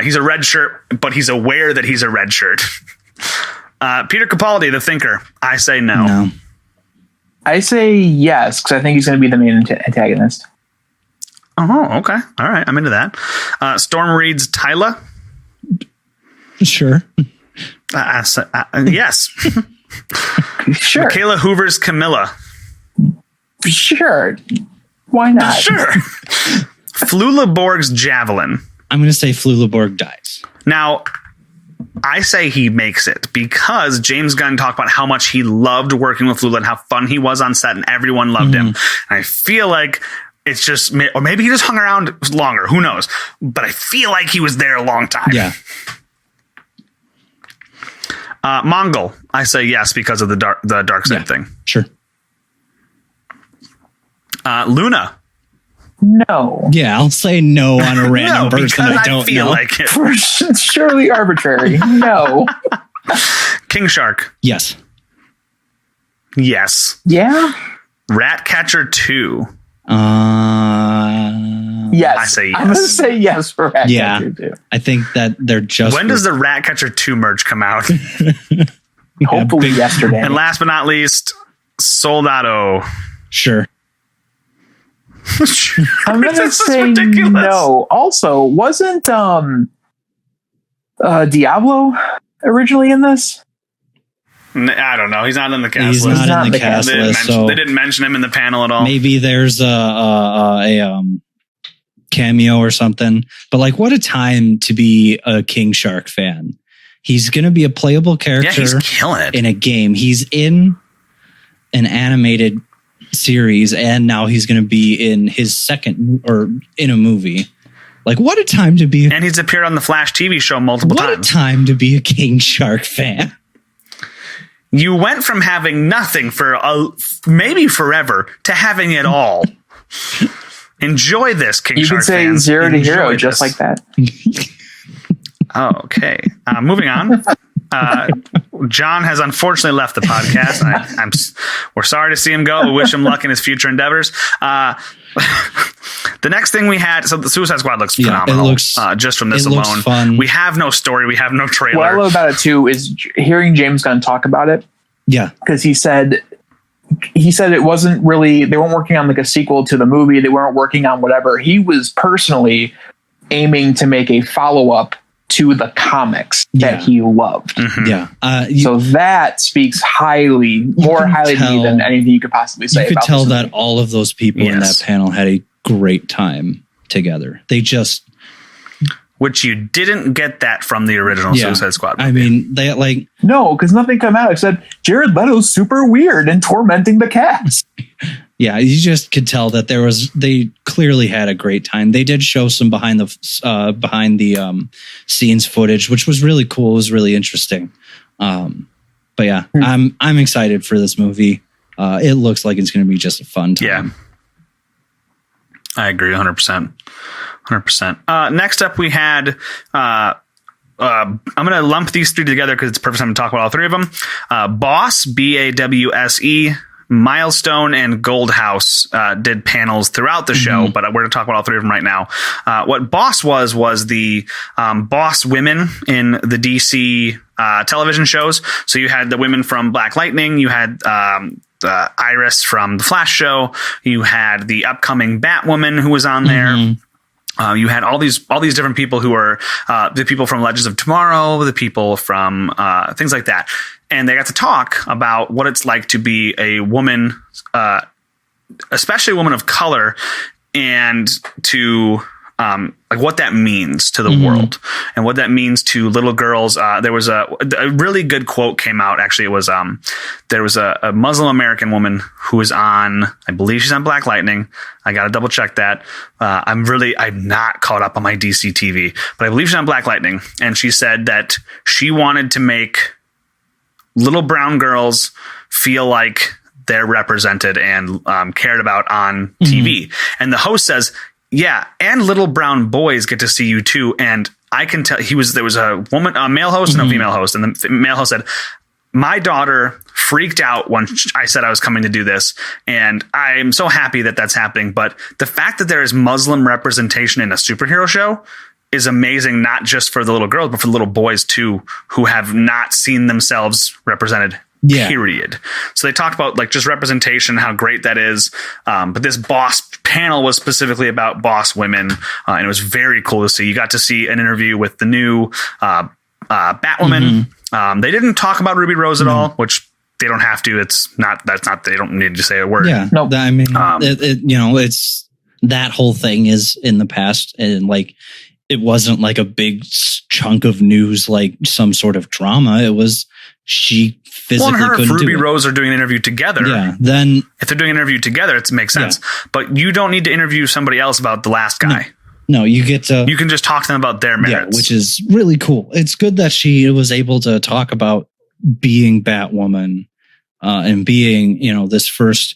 S1: He's a red shirt, but he's aware that he's a red shirt. Peter Capaldi, the Thinker. I say no.
S3: No.
S2: I say yes, because I think he's going to be the main antagonist.
S1: Oh, okay. All right. I'm into that. Storm Reed's Tyla.
S3: Sure.
S1: Yes.
S2: Sure.
S1: Michaela Hoover's Camilla.
S2: Sure. Why not?
S1: Sure. Flula Borg's Javelin.
S3: I'm going to say Flula dies.
S1: Now, I say he makes it because James Gunn talked about how much he loved working with Flula and how fun he was on set and everyone loved him. And I feel like it's just, or maybe he just hung around longer. Who knows? But I feel like he was there a long time.
S3: Yeah.
S1: Mongol. I say yes because of the dark side thing.
S3: Sure.
S1: Luna.
S2: No.
S3: Yeah, I'll say no on a random person
S1: because
S3: I don't
S1: feel
S3: know.
S1: like it.
S2: Surely arbitrary. No.
S1: King Shark.
S3: Yes.
S1: Yes.
S2: Yeah.
S1: Ratcatcher 2.
S2: Yes.
S1: I say
S2: I'm going to
S1: yes.
S2: say yes for Ratcatcher
S3: Yeah.
S2: too.
S3: I think that they're just.
S1: When does the Ratcatcher 2 merge come out?
S2: Hopefully yesterday.
S1: And last but not least, Soldado.
S3: Sure.
S2: I'm going to
S1: This is
S2: say
S1: ridiculous.
S2: no. Also, wasn't Diablo originally in this?
S1: I don't know. He's not in the cast
S3: He's
S1: list.
S3: not in the
S2: the
S3: cast
S1: They didn't,
S3: list.
S1: mention,
S3: So
S1: they didn't mention him in the panel at all.
S3: maybe there's a cameo or something. But like, what a time to be a King Shark fan. He's going to be a playable
S1: Yeah,
S3: character
S1: he's killing it.
S3: in a game. He's in an animated series, and now he's going to be in his second or in a movie. Like, what a time to be.
S1: And he's appeared on the Flash TV show multiple
S3: What a
S1: times.
S3: time to be a King Shark fan.
S1: You went from having nothing for maybe forever to having it all. Enjoy this, King
S2: You
S1: Shark
S2: could say
S1: fans.
S2: 0 to
S1: Enjoy
S2: hero just
S1: this.
S2: like that.
S1: Okay. Moving on. John has unfortunately left the podcast. We're sorry to see him go. We wish him luck in his future endeavors. The next thing we had, so the Suicide Squad looks phenomenal.
S3: It looks
S1: just from this
S3: it looks
S1: alone.
S3: fun.
S1: We have no story. We have no trailer.
S2: What I love about it too is hearing James Gunn talk about it,
S3: Yeah.
S2: because he said it wasn't really, they weren't working on like a sequel to the movie. They weren't working on whatever. He was personally aiming to make a follow-up to the comics that he loved.
S3: Yeah.
S2: So that speaks more highly to me than anything you could possibly say.
S3: You could tell that all of those people in that panel had a great time together. They just...
S1: Which you didn't get that from the original Suicide Squad movie.
S3: I mean, they like...
S2: No, because nothing came out except Jared Leto's super weird and tormenting the cast.
S3: Yeah, you just could tell that they clearly had a great time. They did show some behind the scenes footage, which was really cool. It was really interesting. But yeah, I'm excited for this movie. It looks like it's going to be just a fun time.
S1: Yeah, I agree 100%. 100%. Next up, we had. I'm going to lump these three together because it's the perfect time to talk about all three of them. Boss, BAWSE, Milestone, and Goldhouse did panels throughout the show, but we're going to talk about all three of them right now. What Boss was the boss women in the DC television shows. So you had the women from Black Lightning, you had Iris from the Flash show, you had the upcoming Batwoman who was on there. You had all these different people who are the people from Legends of Tomorrow, the people from things like that. And they got to talk about what it's like to be a woman, especially a woman of color, and to like what that means to the world and what that means to little girls. There was a really good quote came out. Actually, it was there was a Muslim American woman who was on, I believe she's on Black Lightning. I got to double check that. I'm not caught up on my DC TV, but I believe she's on Black Lightning. And she said that she wanted to make little brown girls feel like they're represented and cared about on TV. And the host says, yeah, and little brown boys get to see you too. And I can tell there was a male host and a female host. And the male host said, my daughter freaked out when I said I was coming to do this. And I'm so happy that that's happening. But the fact that there is Muslim representation in a superhero show is amazing, not just for the little girls, but for the little boys too, who have not seen themselves represented. Period. So they talked about like just representation, how great that is. But this Boss panel was specifically about boss women, and it was very cool to see. You got to see an interview with the new Batwoman. They didn't talk about Ruby Rose at all, which they don't have to. They don't need to say a word.
S3: Yeah, no, I mean, it's that whole thing is in the past, and like it wasn't like a big chunk of news, like some sort of drama. It was she physically couldn't do it. If Ruby
S1: Rose are doing an interview together,
S3: then
S1: if they're doing an interview together, it makes sense. But you don't need to interview somebody else about the last guy.
S3: No, you can
S1: just talk to them about their merits,
S3: which is really cool. It's good that she was able to talk about being Batwoman and being, this first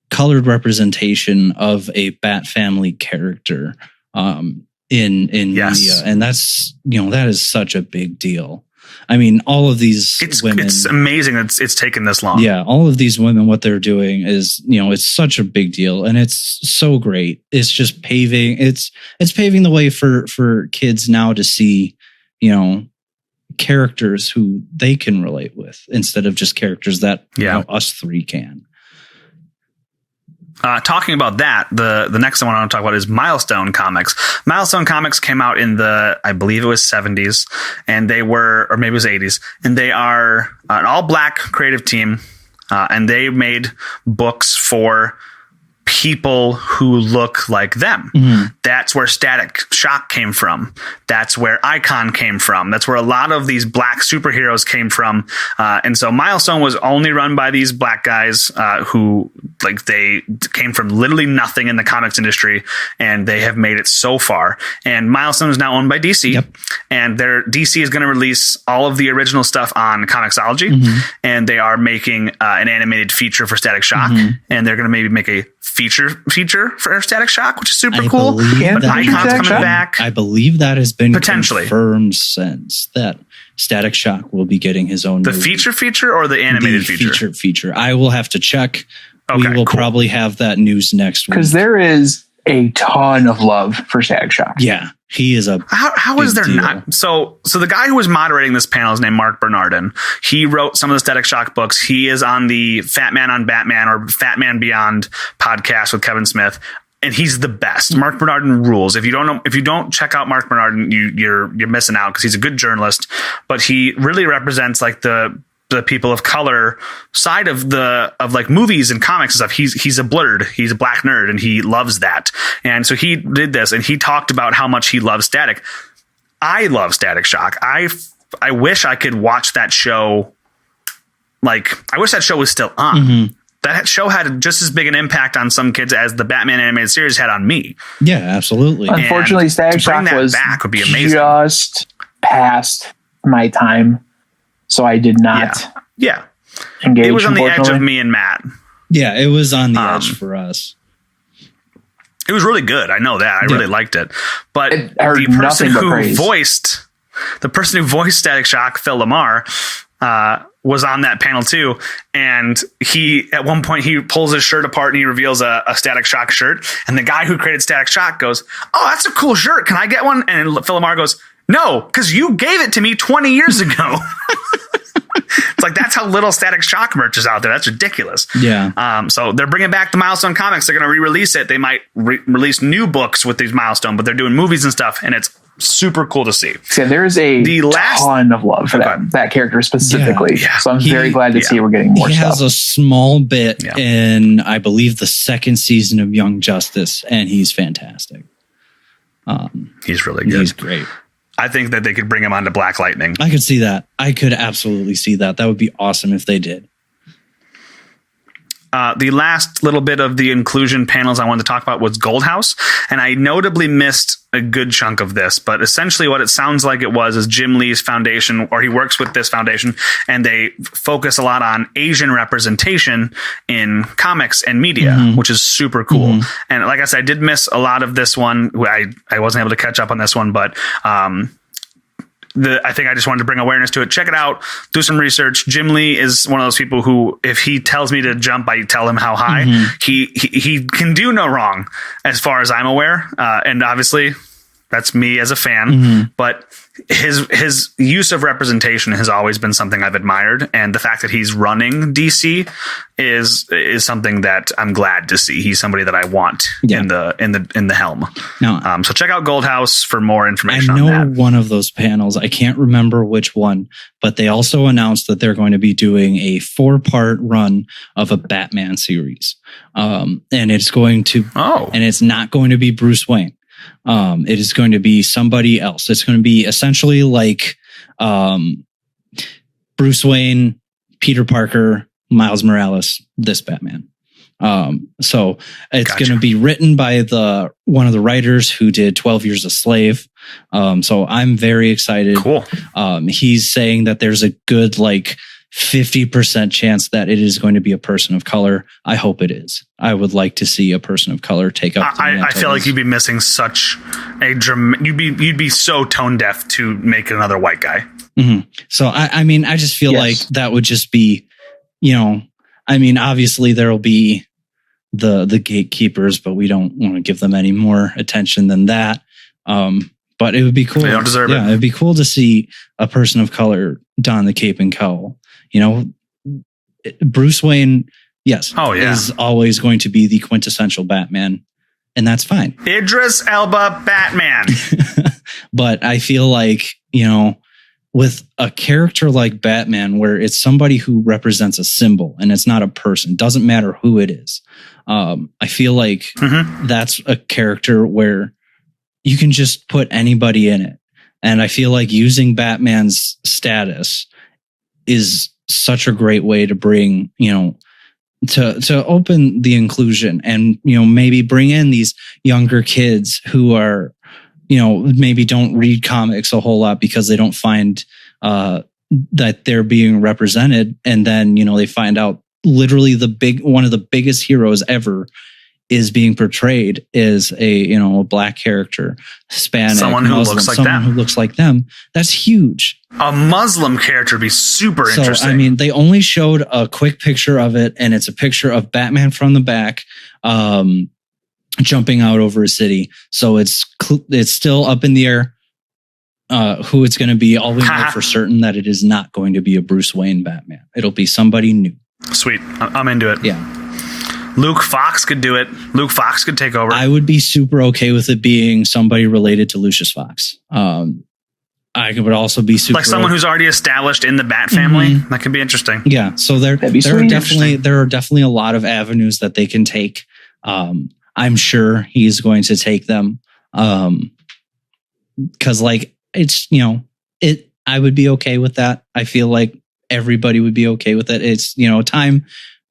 S3: colored representation of a Bat family character in media, and that's that is such a big deal. I mean, all of these women...
S1: It's amazing it's taken this long.
S3: Yeah, all of these women, what they're doing is, it's such a big deal. And it's so great. It's just paving... It's paving the way for kids now to see, characters who they can relate with instead of just characters that us three can.
S1: Talking about that, the next one I want to talk about is Milestone Comics. Milestone Comics came out in I believe it was 70s, and they were, or maybe it was 80s, and they are an all black creative team, and they made books for people who look like them. That's where Static Shock came from. That's where Icon came from. That's where a lot of these black superheroes came from. And so Milestone was only run by these black guys who they came from literally nothing in the comics industry, and they have made it so far. And Milestone is now owned by DC, and DC is going to release all of the original stuff on Comixology, and they are making an animated feature for Static Shock, and they're going to maybe make a feature for Static Shock, which is super cool. But Icon's coming back.
S3: I believe that has been
S1: potentially
S3: confirmed since that Static Shock will be getting his own
S1: feature or the animated
S3: feature. I will have to check. We will probably have that news next week,
S2: because there is a ton of love for Static Shock.
S3: Yeah, he is a
S1: how is there deal. Not so the guy who was moderating this panel is named Mark Bernardin. He wrote some of the Static Shock books. He is on the Fat Man on Batman or Fat Man Beyond podcast with Kevin Smith. and he's the best. Mark Bernardin rules. If you don't check out Mark Bernardin, you're missing out, because he's a good journalist, but he really represents like the people of color side of like movies and comics and stuff. He's a blurred, he's a black nerd, and he loves that. And so he did this, and he talked about how much he loves Static. I love Static Shock. I wish I could watch that show. Like, I wish that show was still on. Mm-hmm. That show had just as big an impact on some kids as the Batman animated series had on me.
S3: Yeah, absolutely.
S2: Unfortunately, Static Shock was back would be amazing. Just past my time, so I did not.
S1: Yeah.
S2: Engage.
S1: It was on the edge of me and Matt.
S3: Yeah, it was on the edge for us.
S1: It was really good. I know that. I really liked it. But the person who voiced Static Shock, Phil Lamar, was on that panel too. And at one point he pulls his shirt apart and he reveals a Static Shock shirt. And the guy who created Static Shock goes, "Oh, that's a cool shirt. Can I get one?" And Phil Lamar goes, "No, because you gave it to me 20 years ago." It's like, that's how little Static Shock merch is out there. That's ridiculous.
S3: Yeah.
S1: So they're bringing back the Milestone comics. They're going to re-release it. They might release new books with these Milestone, but they're doing movies and stuff, and it's super cool to see.
S2: So there's ton of love for that character specifically. Yeah. So I'm very glad to see we're getting more stuff.
S3: He has a small bit in, I believe, the second season of Young Justice, and he's fantastic.
S1: He's really good.
S3: He's great.
S1: I think that they could bring him onto Black Lightning.
S3: I could see that. I could absolutely see that. That would be awesome if they did.
S1: The last little bit of the inclusion panels I wanted to talk about was Gold House, and I notably missed a good chunk of this, but essentially what it sounds like it was is Jim Lee's foundation, or he works with this foundation, and they focus a lot on Asian representation in comics and media, which is super cool. And like I said, I did miss a lot of this one. I wasn't able to catch up on this one, but I think I just wanted to bring awareness to it. Check it out. Do some research. Jim Lee is one of those people who, if he tells me to jump, I tell him how high. He can do no wrong, as far as I'm aware. And obviously, that's me as a fan. But his use of representation has always been something I've admired, and the fact that he's running DC is something that I'm glad to see. He's somebody that I want in the helm.
S3: Now,
S1: so check out Gold House for more information.
S3: I know one of those panels. I can't remember which one, but they also announced that they're going to be doing a 4-part run of a Batman series, and it's going to and it's not going to be Bruce Wayne. It is going to be somebody else. It's going to be essentially like Bruce Wayne, Peter Parker, Miles Morales, this Batman. So it's going to be written by one of the writers who did 12 Years a Slave. So I'm very excited.
S1: Cool.
S3: He's saying that there's a good 50% chance that it is going to be a person of color. I hope it is. I would like to see a person of color take up.
S1: I feel like you'd be missing such a you'd be so tone deaf to make another white guy.
S3: So I mean, I just feel like that would just be, I mean, obviously there'll be the gatekeepers, but we don't want to give them any more attention than that. But it would be cool.
S1: They don't deserve it.
S3: Yeah, it'd be cool to see a person of color don the cape and cowl. Bruce Wayne, yes, is always going to be the quintessential Batman, and that's fine.
S1: Idris Elba Batman.
S3: But I feel like, with a character like Batman, where it's somebody who represents a symbol and it's not a person, doesn't matter who it is. I feel like that's a character where you can just put anybody in it. And I feel like using Batman's status is such a great way to bring, to open the inclusion and, maybe bring in these younger kids who are, maybe don't read comics a whole lot because they don't find that they're being represented. And then, they find out literally one of the biggest heroes ever is being portrayed as a black character, Hispanic,
S1: someone who
S3: looks like them. That's huge.
S1: A Muslim character would be super interesting.
S3: I mean, they only showed a quick picture of it, and it's a picture of Batman from the back, jumping out over a city. So it's still up in the air who it's going to be. All we know for certain that it is not going to be a Bruce Wayne Batman. It'll be somebody new.
S1: Sweet, I'm into it.
S3: Yeah.
S1: Luke Fox could do it. Luke Fox could take over.
S3: I would be super okay with it being somebody related to Lucius Fox. I would also be super
S1: like someone who's already established in the Bat family. Mm-hmm. That could be interesting.
S3: Yeah. So there are definitely a lot of avenues that they can take. I'm sure he's going to take them. Cause like it's, I would be okay with that. I feel like everybody would be okay with it. It's, time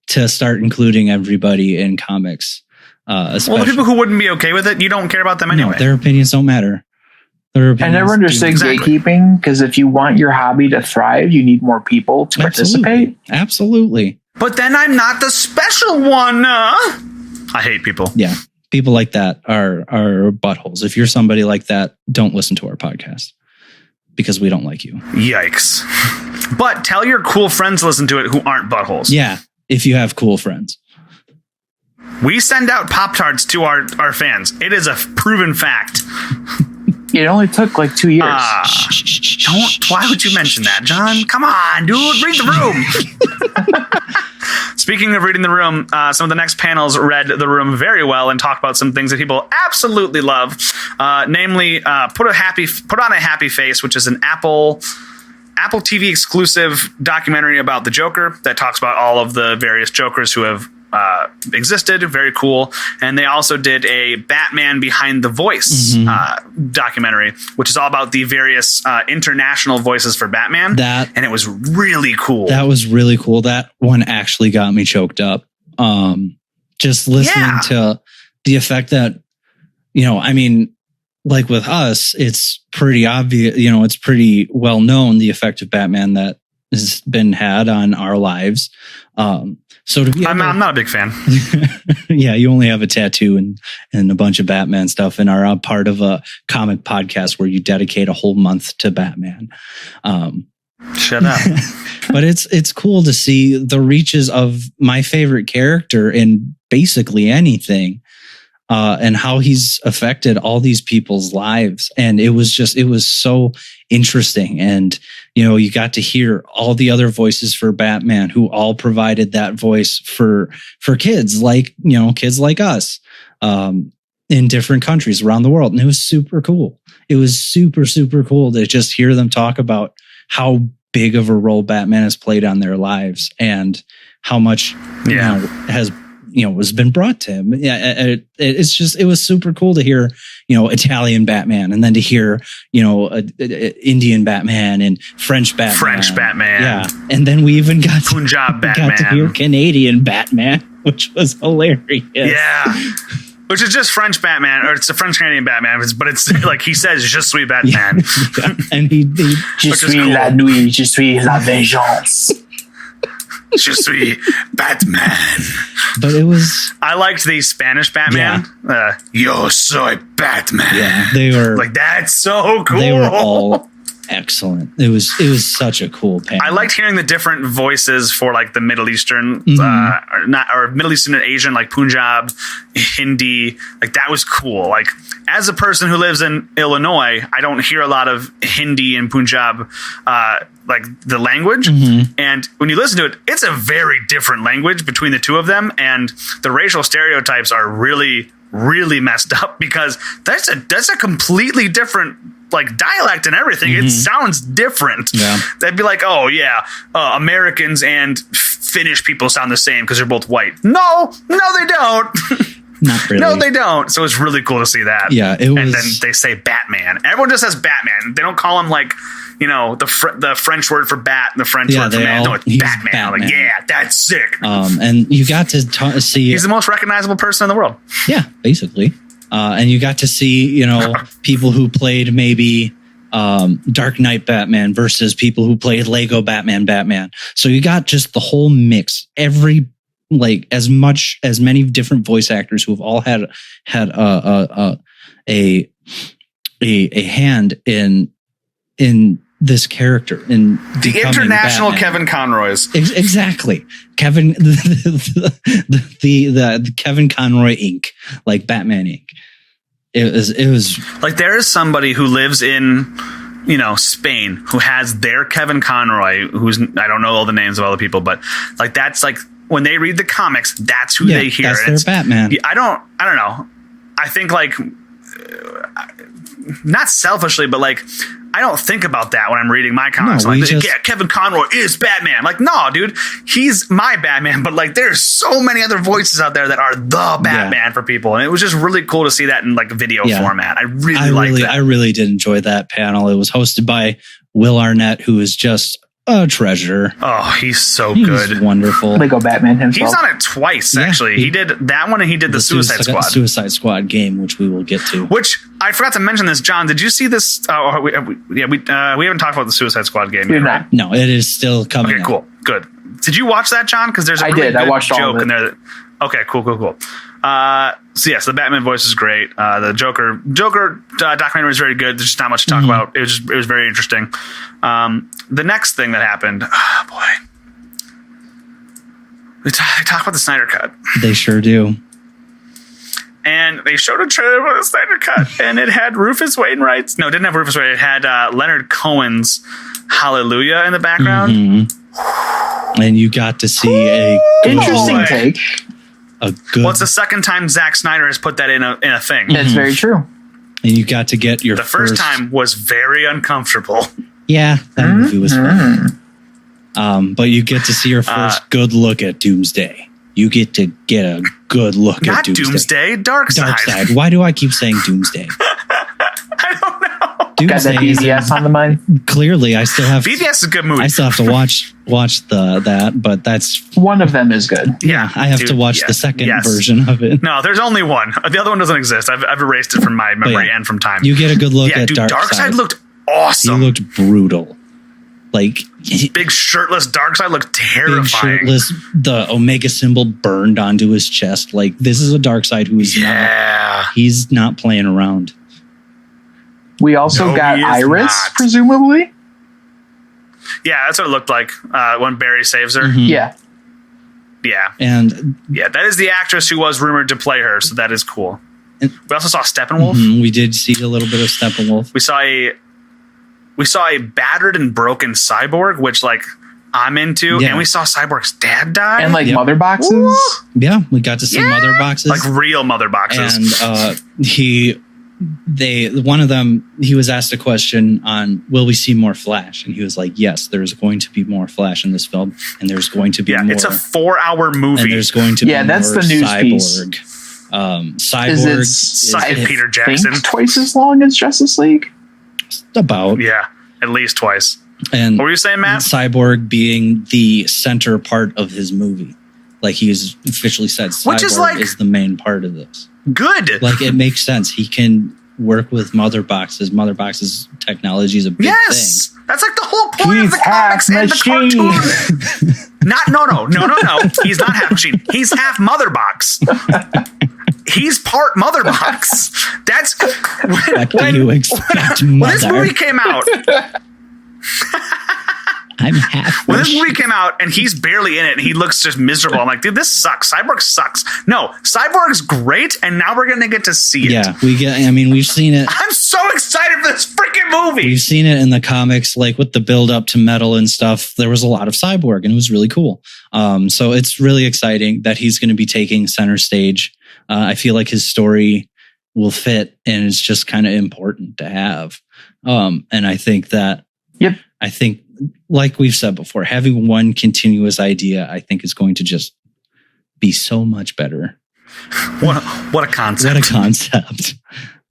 S3: to start including everybody in comics. Especially.
S1: Well, the people who wouldn't be okay with it, you don't care about them anyway.
S3: No, their opinions don't matter.
S2: I never understood gatekeeping, because if you want your hobby to thrive, you need more people to participate.
S3: Absolutely.
S1: But then I'm not the special one. I hate people.
S3: Yeah. People like that are buttholes. If you're somebody like that, don't listen to our podcast because we don't like you.
S1: Yikes. But tell your cool friends to listen to it who aren't buttholes.
S3: Yeah. If you have cool friends.
S1: We send out Pop-Tarts to our fans. It is a proven fact.
S2: It only took like 2 years.
S1: Why would you mention that, John? Come on, dude. Read the room. Speaking of reading the room, some of the next panels read the room very well and talked about some things that people absolutely love. Namely, Put on a Happy Face, which is an Apple TV exclusive documentary about the Joker that talks about all of the various Jokers who have existed. Very cool. And they also did a Batman Behind the Voice documentary, which is all about the various international voices for Batman. And it was really cool.
S3: That was really cool. That one actually got me choked up. Just listening to the effect that, like with us, it's pretty obvious, it's pretty well known, the effect of Batman that has been had on our lives. So to be
S1: I'm not a big fan.
S3: Yeah, you only have a tattoo and a bunch of Batman stuff, and are a part of a comic podcast where you dedicate a whole month to Batman.
S1: Shut up.
S3: But it's cool to see the reaches of my favorite character in basically anything, and how he's affected all these people's lives. And it was so interesting. And, you got to hear all the other voices for Batman who all provided that voice for kids like, kids like us, in different countries around the world. And it was super cool. It was super, super cool to just hear them talk about how big of a role Batman has played on their lives and how much, has been brought to him. Yeah, it was super cool to hear, Italian Batman, and then to hear, Indian Batman and French Batman. Yeah, and then we even got
S1: Punjab Batman.
S3: Got to hear Canadian Batman, which was hilarious.
S1: Yeah. Which is just French Batman, or it's a French Canadian Batman, but it's like he says, "Je suis Batman,"
S3: and he
S2: "Je suis la nuit, je suis la vengeance."
S1: Je suis Batman.
S3: But
S1: I liked the Spanish Batman. Yeah. Yo soy Batman.
S3: Yeah, they were
S1: like, that's so cool.
S3: They were all excellent. It was such a cool panel.
S1: I liked hearing the different voices for like the Middle Eastern, or Middle Eastern and Asian, like Punjab, Hindi. Like that was cool. Like as a person who lives in Illinois, I don't hear a lot of Hindi and Punjab, like the language. And when you listen to it, it's a very different language between the two of them. And the racial stereotypes are really, really messed up, because that's a completely different like dialect and everything. It sounds different.
S3: Yeah.
S1: They'd be like, oh yeah, Americans and Finnish people sound the same because they're both white. No, they don't.
S3: Not really.
S1: No, they don't. So it's really cool to see that.
S3: Yeah, it was.
S1: And then they say Batman. Everyone just says Batman. They don't call him like, the French word for bat and the French word for man. No, it's Batman. Like, yeah, that's sick.
S3: And you got to see.
S1: He's the most recognizable person in the world.
S3: Yeah, basically. And you got to see, people who played maybe Dark Knight Batman versus people who played Lego Batman. So you got just the whole mix. As many different voice actors who have all had a hand in this character, in
S1: the international
S3: Batman.
S1: Kevin Conroy's.
S3: Exactly. Kevin, the Kevin Conroy Inc., like Batman Inc. It was
S1: like, there is somebody who lives in, Spain, who has their Kevin Conroy, who's, I don't know all the names of all the people, but like, that's like when they read the comics, that's who they hear.
S3: That's their Batman.
S1: I don't know. I think like not selfishly, but like I don't think about that when I'm reading my comics.
S3: No,
S1: like, yeah, Kevin Conroy is Batman. Like, no, dude, he's my Batman. But like, there's so many other voices out there that are the Batman for people, and it was just really cool to see that in like video format. I
S3: really did enjoy that panel. It was hosted by Will Arnett, who is just a treasure.
S1: Oh, he's so good.
S3: He's wonderful.
S2: Lego Batman himself.
S1: He's on it twice, actually. He did that one and he did the Suicide Squad.
S3: Suicide Squad game, which we will get to.
S1: Which, I forgot to mention this, John. Did you see this? We haven't talked about the Suicide Squad game yet, right?
S3: No, it is still coming
S1: Okay, cool. Good. Did you watch that, John? Because there's a really good
S2: I watched
S1: joke
S2: all of it.
S1: in there. Okay, cool. So yes, the Batman voice is great. The Joker documentary is very good. There's just not much to talk about. It was very interesting. The next thing that happened, oh boy, they talk about the Snyder Cut.
S3: They sure do.
S1: And they showed a trailer for the Snyder Cut, and it had Rufus Wainwright's. No, it didn't have Rufus Wainwright. It had Leonard Cohen's "Hallelujah" in the background.
S3: Mm-hmm. And you got to see a
S2: interesting take.
S3: A good.
S1: Well, it's the second time Zack Snyder has put that in a thing.
S2: That's very true.
S3: And you got to get your
S1: the first time was very uncomfortable.
S3: Yeah, that movie was fun. But you get to see your first good look at Doomsday. You get to get a good look at Doomsday.
S1: Darkseid.
S3: Why do I keep saying Doomsday?
S1: I don't know.
S3: Doomsday
S2: got that BVS on the mind.
S3: Clearly, I still have.
S1: BVS is a good movie.
S3: I still have to watch that, but that's
S2: one of them is good.
S3: Yeah, I have to watch the second version of it.
S1: No, there's only one. The other one doesn't exist. I've erased it from my memory and from time.
S3: You get a good look at
S1: Darkseid looked awesome.
S3: He looked brutal. Like
S1: big shirtless Darkseid looked terrifying. Big
S3: shirtless, the Omega symbol burned onto his chest. Like this is a Darkseid who is he's not playing around.
S2: We also got Iris, presumably.
S1: Yeah, that's what it looked like when Barry saves her.
S2: Mm-hmm.
S1: Yeah.
S3: And
S1: that is the actress who was rumored to play her, so that is cool. We also saw Steppenwolf.
S3: We did see a little bit of Steppenwolf.
S1: We saw a battered and broken Cyborg, which like I'm into, and we saw Cyborg's dad die,
S2: and like mother boxes.
S3: Ooh. Yeah, we got to see mother boxes,
S1: like real mother boxes.
S3: And one of them, he was asked a question on, will we see more Flash? And he was like, yes, there's going to be more Flash in this film, and there's going to be more.
S1: It's a 4-hour movie.
S3: And there's going to be
S2: that's
S3: more
S2: the news
S3: Cyborg.
S2: piece.
S3: Cyborg
S1: is Peter Jackson
S2: twice as long as Justice League.
S3: About
S1: at least twice.
S3: And
S1: what were you saying, Matt?
S3: Cyborg being the center part of his movie, like he's officially said, Cyborg is the main part of this.
S1: Good,
S3: like it makes sense. He can work with mother boxes. Mother boxes technology is a big thing.
S1: That's like the whole point of the comics and the cartoon. No. He's not half machine. He's half mother box. He's part mother box. That's when
S3: you expect
S1: when this movie came out.
S3: I'm half.
S1: When this movie came out and he's barely in it and he looks just miserable, I'm like, dude, this sucks. Cyborg sucks. No, Cyborg's great, and now we're gonna get to see it.
S3: Yeah, we've seen it.
S1: I'm so excited for this freaking movie.
S3: We've seen it in the comics, like with the build up to Metal and stuff. There was a lot of Cyborg, and it was really cool. So it's really exciting that he's going to be taking center stage. I feel like his story will fit, and it's just kind of important to have. And I think that, I think, like we've said before, having one continuous idea, I think, is going to just be so much better.
S1: What a concept!
S3: What a concept!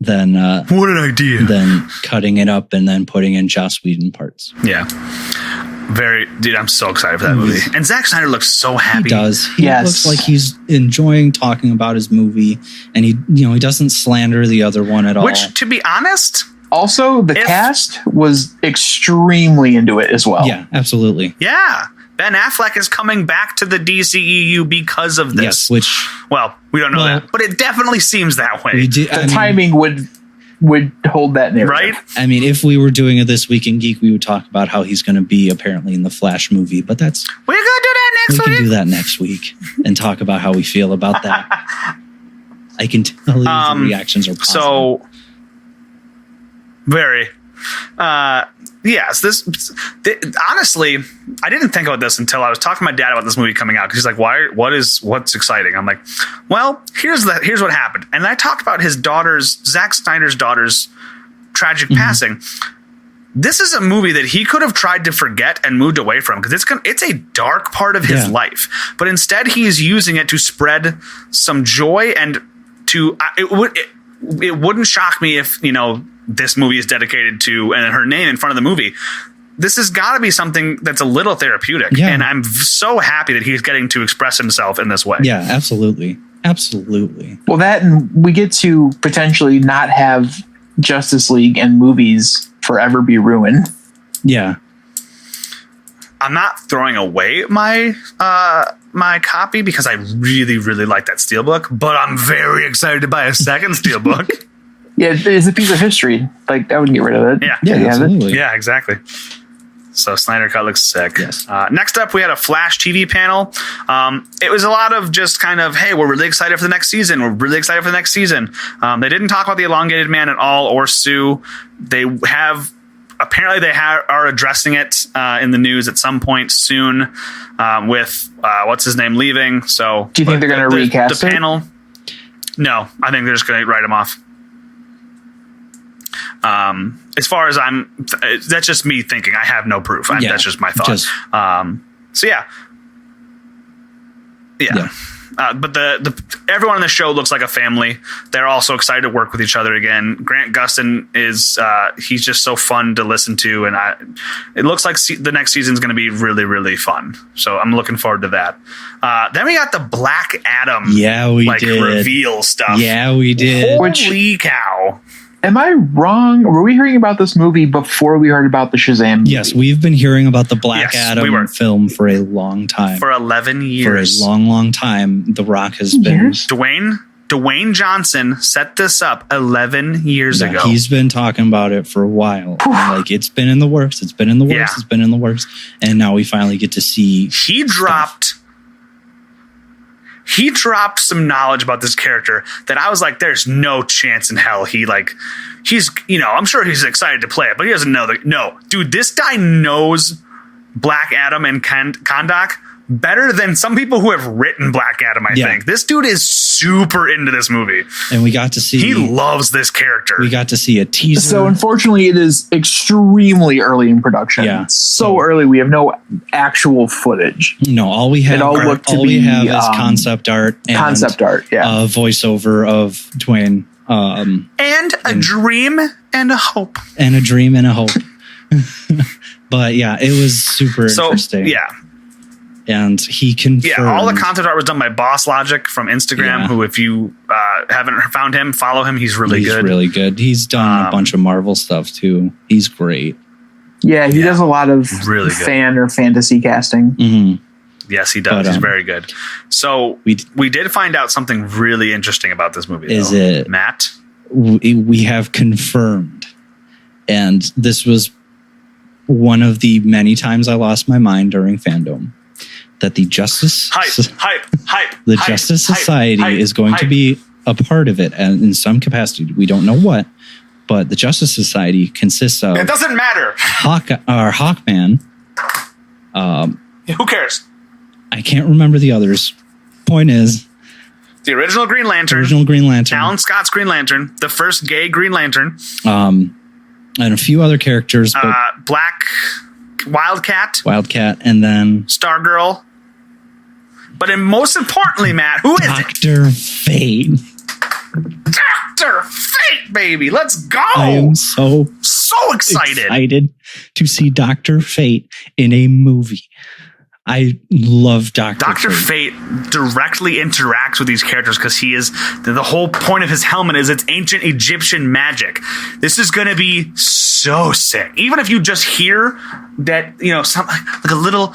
S3: Than
S1: what an idea!
S3: Than cutting it up and then putting in Joss Whedon parts.
S1: Yeah. Dude, I'm so excited for that movie. And Zack Snyder looks so happy.
S3: He does. He looks like he's enjoying talking about his movie, and he doesn't slander the other one at all.
S1: Which, to be honest,
S2: also the cast was extremely into it as well.
S3: Yeah, absolutely.
S1: Yeah. Ben Affleck is coming back to the DCEU because of this.
S3: Yes, which,
S1: well, we don't know that, but it definitely seems that way.
S2: The timing would hold that narrative.
S1: Right?
S3: I mean, if we were doing a This Week in Geek, we would talk about how he's going to be apparently in the Flash movie, but we're going to do that next week. We can do that next week and talk about how we feel about that. I can tell you the reactions are positive.
S1: So, very, Yes, honestly, I didn't think about this until I was talking to my dad about this movie coming out, because he's like, what's exciting? I'm like, well, here's what happened. And I talked about Zack Snyder's daughter's tragic passing. This is a movie that he could have tried to forget and moved away from, because it's a dark part of his life, but instead he is using it to spread some joy, and it wouldn't shock me if, this movie is dedicated to, and her name in front of the movie. This has got to be something that's a little therapeutic. And I'm so happy that he's getting to express himself in this way.
S3: Yeah, absolutely. Absolutely.
S2: Well, and we get to potentially not have Justice League and movies forever be ruined.
S3: Yeah.
S1: I'm not throwing away my my copy, because I really, really like that Steelbook, but I'm very excited to buy a second Steelbook.
S2: Yeah, it's a piece of history. Like, I wouldn't get rid of it.
S1: Yeah,
S3: absolutely.
S1: Yeah, exactly. So Snyder Cut looks sick.
S3: Yes.
S1: Next up, we had a Flash TV panel. It was a lot of just kind of, hey, we're really excited for the next season. We're really excited for the next season. They didn't talk about the Elongated Man at all, or Sue. They are addressing it in the news at some point soon, with what's his name leaving. So
S2: do you think they're going to recast
S1: the panel? No, I think they're just going to write him off. As far as that's just me thinking. I have no proof. That's just my thought. So yeah. But everyone on the show looks like a family. They're also excited to work with each other again. Grant Gustin he's just so fun to listen to, and it looks like the next season is going to be really, really fun. So I'm looking forward to that. Then we got the Black Adam.
S3: Yeah, we did
S1: reveal stuff.
S3: Yeah, we did.
S1: Holy cow!
S2: Am I wrong? Were we hearing about this movie before we heard about the Shazam movie?
S3: Yes, we've been hearing about the Black Adam film for a long time.
S1: For 11 years.
S3: For a long, long time. The Rock has been...
S1: Dwayne Johnson set this up 11 years ago.
S3: He's been talking about it for a while. Like, it's been in the works. It's been in the works.
S1: Yeah.
S3: It's been in the works. And now we finally get to see...
S1: He dropped some knowledge about this character that I was like, there's no chance in hell he's, I'm sure he's excited to play it, but he doesn't know no, dude, this guy knows Black Adam and Kahndaq better than some people who have written Black Adam, I think. This dude is super into this movie.
S3: And we got to see...
S1: He loves this character.
S3: We got to see a teaser.
S2: So unfortunately, it is extremely early in production.
S3: Yeah.
S2: So early, we have no actual footage.
S3: No, all we have is concept art. And a voiceover of Dwayne.
S1: And a dream and a hope.
S3: And a dream and a hope. But yeah, it was super interesting.
S1: Yeah.
S3: And he confirmed.
S1: Yeah, all the concept art was done by Boss Logic from Instagram, who, if you haven't found him, follow him. He's really good.
S3: He's really good. He's done a bunch of Marvel stuff, too. He's great.
S2: Yeah, he does a lot of
S1: really
S2: fan or fantasy casting.
S3: Mm-hmm.
S1: Yes, he does. He's very good. So we did find out something really interesting about this movie.
S3: Is it,
S1: Matt?
S3: We have confirmed, and this was one of the many times I lost my mind during FANDOME, that the Justice Society is going to be a part of it, and in some capacity. We don't know what, but the Justice Society consists of...
S1: It doesn't matter.
S3: Hawkman.
S1: Who cares?
S3: I can't remember the others. Point is...
S1: The original Green Lantern. Alan Scott's Green Lantern. The first gay Green Lantern.
S3: And a few other characters. But
S1: Black... Wildcat,
S3: and then
S1: Stargirl. But most importantly, Matt, who is
S3: Dr. Fate?
S1: Dr. Fate, baby. Let's go.
S3: I am so
S1: excited
S3: to see Dr. Fate in a movie. I love Dr.
S1: Fate directly interacts with these characters because he is the whole point of his helmet is it's ancient Egyptian magic. This is going to be so sick. Even if you just hear that, something like a little,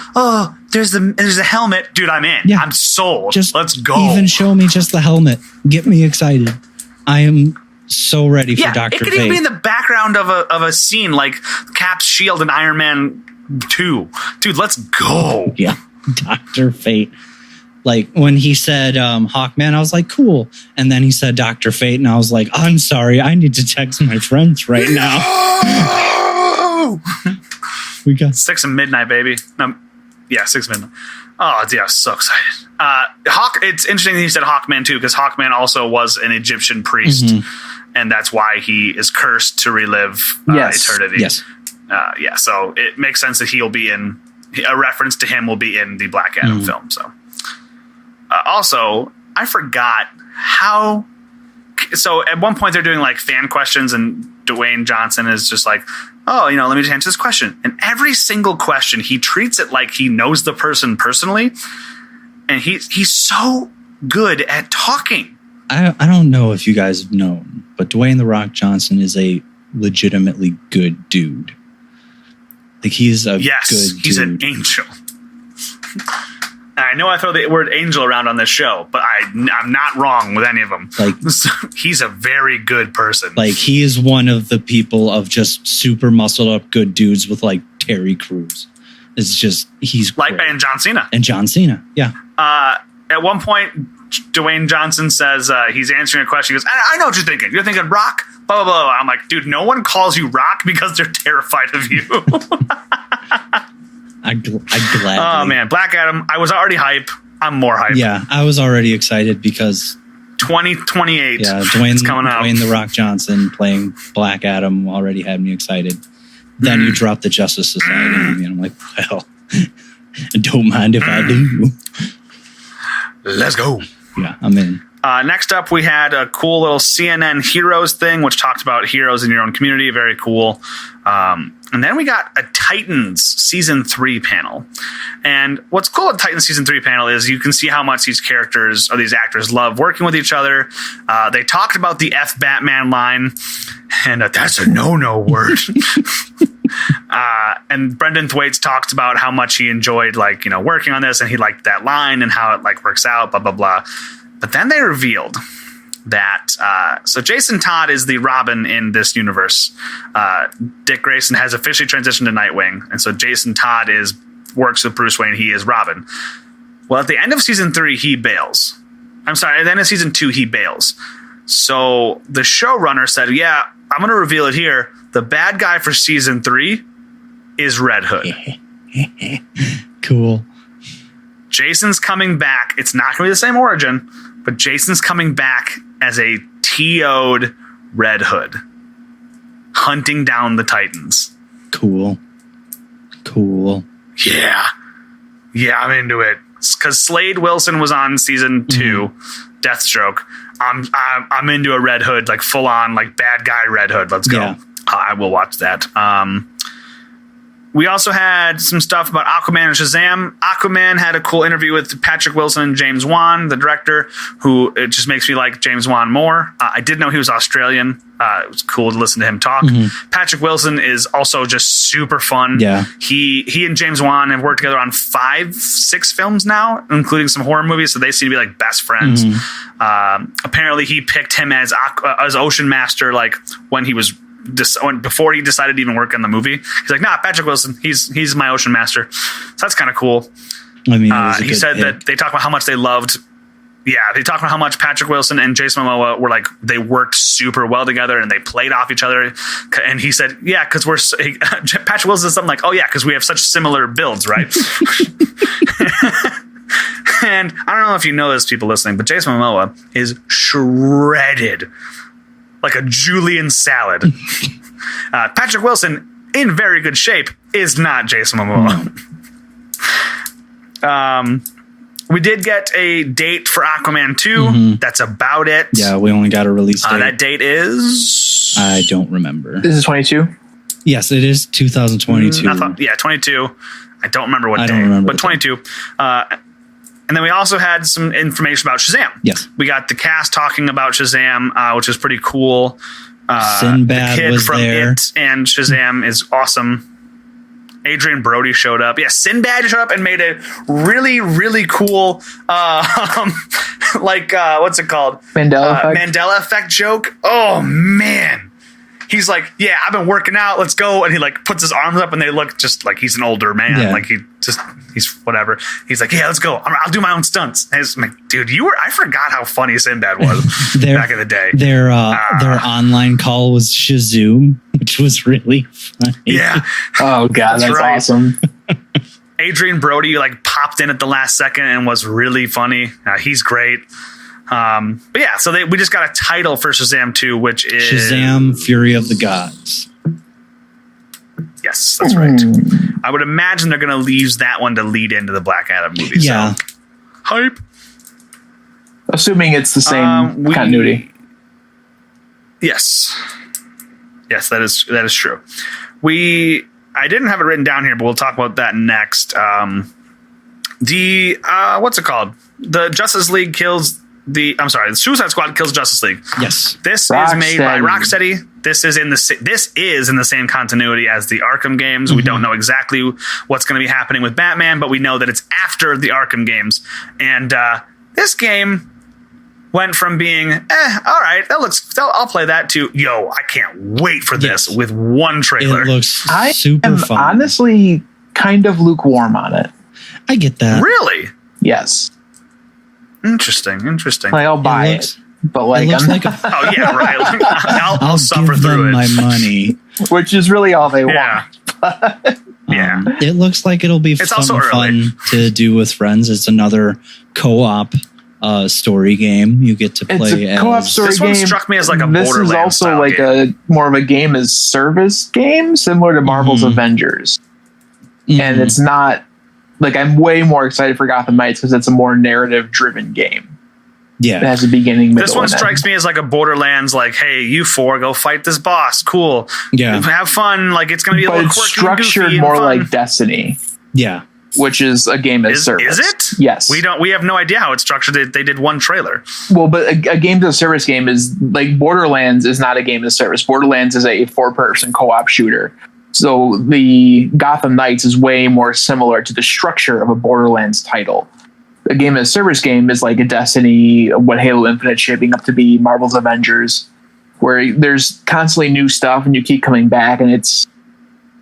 S1: there's a helmet, dude, I'm in. Yeah. I'm sold. Let's go.
S3: Even show me just the helmet. Get me excited. I am so ready for Dr. Fate.
S1: It could even be in the background of a scene like Cap's shield and Iron Man 2. Dude, let's go.
S3: Yeah, Dr. Fate. Like when he said Hawkman, I was like, cool. And then he said Dr. Fate, and I was like, I'm sorry, I need to text my friends right now. We got
S1: 6 midnight, baby. Yeah, 6 midnight. Oh, yeah, so excited. It's interesting that you said Hawkman too, because Hawkman also was an Egyptian priest, and that's why he is cursed to relive eternity.
S3: Yes.
S1: Yeah, so it makes sense that he'll be in a reference to him will be in the Black Adam film. So, also, I forgot how. So at one point they're doing like fan questions, and Dwayne Johnson is just like, "Oh, let me just answer this question." And every single question, he treats it like he knows the person personally, and he's so good at talking.
S3: I don't know if you guys have known, but Dwayne "The Rock" Johnson is a legitimately good dude. Like he's a good dude. He's an
S1: angel. I know I throw the word angel around on this show, but I'm not wrong with any of them. Like he's a very good person.
S3: Like he is one of the people of just super muscled up good dudes with like Terry Crews. It's just he's
S1: like great. And John Cena.
S3: Yeah.
S1: At one point, Dwayne Johnson says he's answering a question. He goes, I know what you're thinking. You're thinking Rock. Blah blah blah. I'm like, dude, no one calls you Rock because they're terrified of you.
S3: I gladly.
S1: Oh man, Black Adam. I was already hype. I'm more hype.
S3: Yeah, I was already excited because
S1: 2028.
S3: Yeah, Dwayne
S1: coming out.
S3: Dwayne "The Rock" Johnson playing Black Adam already had me excited. Then you drop the Justice Society on me, and I'm like, well, don't mind if I do.
S1: Let's go.
S3: Yeah, I'm in.
S1: Next up, we had a cool little CNN Heroes thing, which talked about heroes in your own community. Very cool. And then we got a Titans Season 3 panel. And what's cool with Titans Season 3 panel is you can see how much these characters or these actors love working with each other. They talked about the F Batman line, and that's a no-no word. And Brendan Thwaites talked about how much he enjoyed working on this, and he liked that line and how it works out, blah, blah, blah. But then they revealed that so Jason Todd is the Robin in this universe. Dick Grayson has officially transitioned to Nightwing, and so Jason Todd works with Bruce Wayne. He is Robin. Well, at the end of Season 3, he bails. I'm sorry, at the end of Season 2, he bails. So the showrunner said, yeah, I'm going to reveal it here. The bad guy for Season 3 is Red Hood.
S3: Cool.
S1: Jason's coming back. It's not going to be the same origin, but Jason's coming back as a TO'd Red Hood, hunting down the Titans.
S3: Cool.
S1: Yeah, I'm into it. Because Slade Wilson was on Season 2, Deathstroke. I'm into a Red Hood, full on, bad guy Red Hood. Let's go.
S3: Yeah.
S1: I will watch that. We also had some stuff about Aquaman and Shazam. Aquaman had a cool interview with Patrick Wilson and James Wan, the director, who it just makes me like James Wan more. I did know he was Australian. It was cool to listen to him talk. Patrick Wilson is also just super fun.
S3: Yeah.
S1: He and James Wan have worked together on 5-6 films now, including some horror movies, so they seem to be best friends. Apparently he picked him as Ocean Master when he was before he decided to even work on the movie. He's like, nah, Patrick Wilson, he's my Ocean Master. So that's kind of cool.
S3: I mean,
S1: he said that they talk about how much they loved. Yeah, they talk about how much Patrick Wilson and Jason Momoa were they worked super well together and they played off each other. And he said, yeah, because Patrick Wilson said something like, oh yeah, because we have such similar builds, right? And I don't know if you know this, people listening, but Jason Momoa is shredded like a Julian salad. Patrick Wilson, in very good shape, is not Jason Momoa. We did get a date for Aquaman 2. That's about it.
S3: Yeah, we only got a release date.
S1: That date is...
S3: I don't remember.
S2: This is 22?
S3: Yes, it is 2022.
S1: 22. I don't remember what day, but 22. And then we also had some information about Shazam.
S3: Yes.
S1: We got the cast talking about Shazam, which is pretty cool.
S3: Sinbad
S1: the kid
S3: was
S1: from
S3: there.
S1: It and Shazam is awesome. Adrian Brody showed up. Yeah, Sinbad showed up and made a really, really cool, what's it called?
S2: Mandela effect.
S1: Mandela effect joke. Oh, man. he's like, yeah, I've been working out. Let's go. And he like puts his arms up and they look just like he's an older man.
S3: Yeah.
S1: Like he's whatever. He's like, yeah, let's go. I'll do my own stunts. And I'm like, dude, I forgot how funny Sinbad was back in the day.
S3: Their online call was Shazoom, which was really funny.
S1: Yeah.
S2: Oh God, that's
S1: right.
S2: awesome.
S1: Adrian Brody like popped in at the last second and was really funny. He's great. But yeah, so we just got a title for Shazam 2, which is
S3: Shazam: Fury of the Gods.
S1: Yes, that's right. I would imagine they're going to use that one to lead into the Black Adam movie.
S3: Yeah.
S1: So. Hype.
S2: Assuming it's the same continuity.
S1: Yes. Yes, that is true. I didn't have it written down here, but we'll talk about that next. What's it called? The Justice League kills the Suicide Squad kills Justice League.
S3: Yes.
S1: This is made by Rocksteady. This is in the same continuity as the Arkham games.
S3: Mm-hmm.
S1: We don't know exactly what's going to be happening with Batman, but we know that it's after the Arkham games. And this game went from being, all right, I'll play that, to, yo, I can't wait for this with one trailer.
S3: It looks super fun.
S2: Honestly kind of lukewarm on it.
S3: I get that.
S1: Really?
S2: Yes.
S1: Interesting.
S2: Like, I'll buy it. But like,
S3: it looks like
S1: oh yeah, right. Like, I'll suffer
S3: give
S1: through
S3: them
S1: it.
S3: my money.
S2: Which is really all they want.
S1: Yeah.
S3: It looks like it'll be
S1: It's also early.
S3: fun to do with friends. It's another co-op story game. You get to play
S2: it's a co-op story
S1: this
S2: game.
S1: One struck me as like a
S2: This
S1: Borderlands
S2: is also
S1: style
S2: like
S1: game.
S2: a more of a game as service game, similar to Marvel's Avengers. And it's not like, I'm way more excited for Gotham Knights because it's a more narrative driven game.
S3: Yeah.
S2: It has a beginning, middle,
S1: This one
S2: and end.
S1: strikes me as like a Borderlands, like, hey, you four go fight this boss. Cool.
S3: Yeah.
S1: Have fun. Like, it's going to be a
S2: But
S1: little
S2: it's
S1: quirky and goofy
S2: structured
S1: and
S2: more
S1: fun.
S2: like Destiny,
S3: Yeah.
S2: which is a game as service.
S1: Is it?
S2: Yes.
S1: We have no idea how it's structured. They did one trailer.
S2: Well, but a game as a service game is like Borderlands is not a game as a service. Borderlands is a 4-person co-op shooter. So the Gotham Knights is way more similar to the structure of a Borderlands title. A game as a service game is like a Destiny, what Halo Infinite shaping up to be, Marvel's Avengers, where there's constantly new stuff and you keep coming back and it's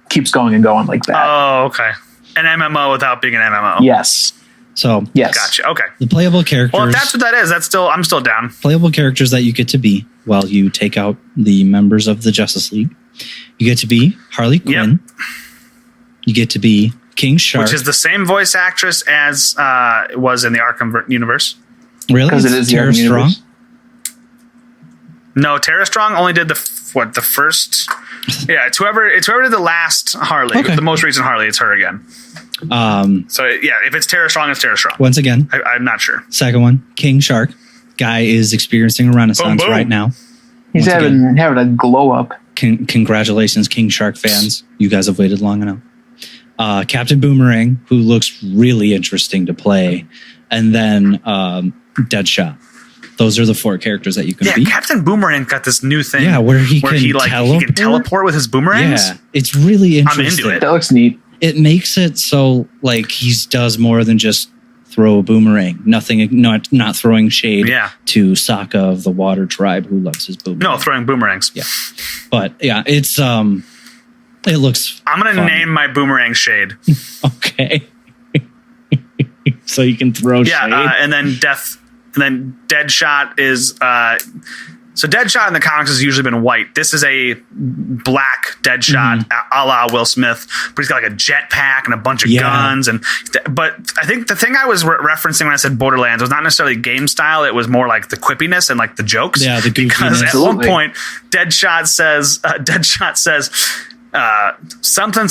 S2: keeps going and going like that.
S1: Oh, okay. An MMO without being an MMO.
S2: Yes.
S3: So
S2: Yes.
S1: Gotcha. Okay.
S3: the playable characters.
S1: Well, if that's what that is, I'm still down.
S3: Playable characters that you get to be while you take out the members of the Justice League. You get to be Harley Quinn.
S1: Yep.
S3: You get to be King Shark.
S1: Which is the same voice actress as it was in the Arkham universe.
S3: Really?
S2: Because it is the
S3: Tara
S2: Arkham
S3: Strong?
S2: universe.
S1: No, Tara Strong only did the first. Yeah, it's whoever did the last Harley,
S3: Okay.
S1: the most recent Harley. It's her again. So yeah, if it's Tara Strong, it's Tara Strong.
S3: Once again,
S1: I'm not sure.
S3: second one, King Shark. Guy is experiencing a renaissance
S1: Boom, boom.
S3: right now.
S2: He's
S3: Once
S2: having a glow up.
S3: Congratulations, King Shark fans. You guys have waited long enough. Captain Boomerang, who looks really interesting to play. And then Deadshot. Those are the 4 characters that you can be.
S1: Yeah, Captain Boomerang got this new thing.
S3: Yeah, where he can
S1: he can teleport with his boomerangs.
S3: Yeah, it's really
S1: I'm
S3: interesting.
S1: into it.
S2: That looks neat.
S3: It makes it so like he does more than just throw a boomerang. Not throwing shade to Sokka of the Water Tribe, who loves his boomerang.
S1: No, throwing boomerangs.
S3: Yeah, but yeah, it's it looks.
S1: I'm gonna
S3: fun.
S1: name my boomerang Shade.
S3: Okay, so you can throw shade.
S1: And then Deadshot is so Deadshot in the comics has usually been white. This is a black Deadshot, a la Will Smith, but he's got like a jetpack and a bunch of guns. But I think the thing I was referencing when I said Borderlands was not necessarily game style. It was more like the quippiness and like the jokes.
S3: Yeah, the goofiness.
S1: Because at one point, Deadshot says. Something.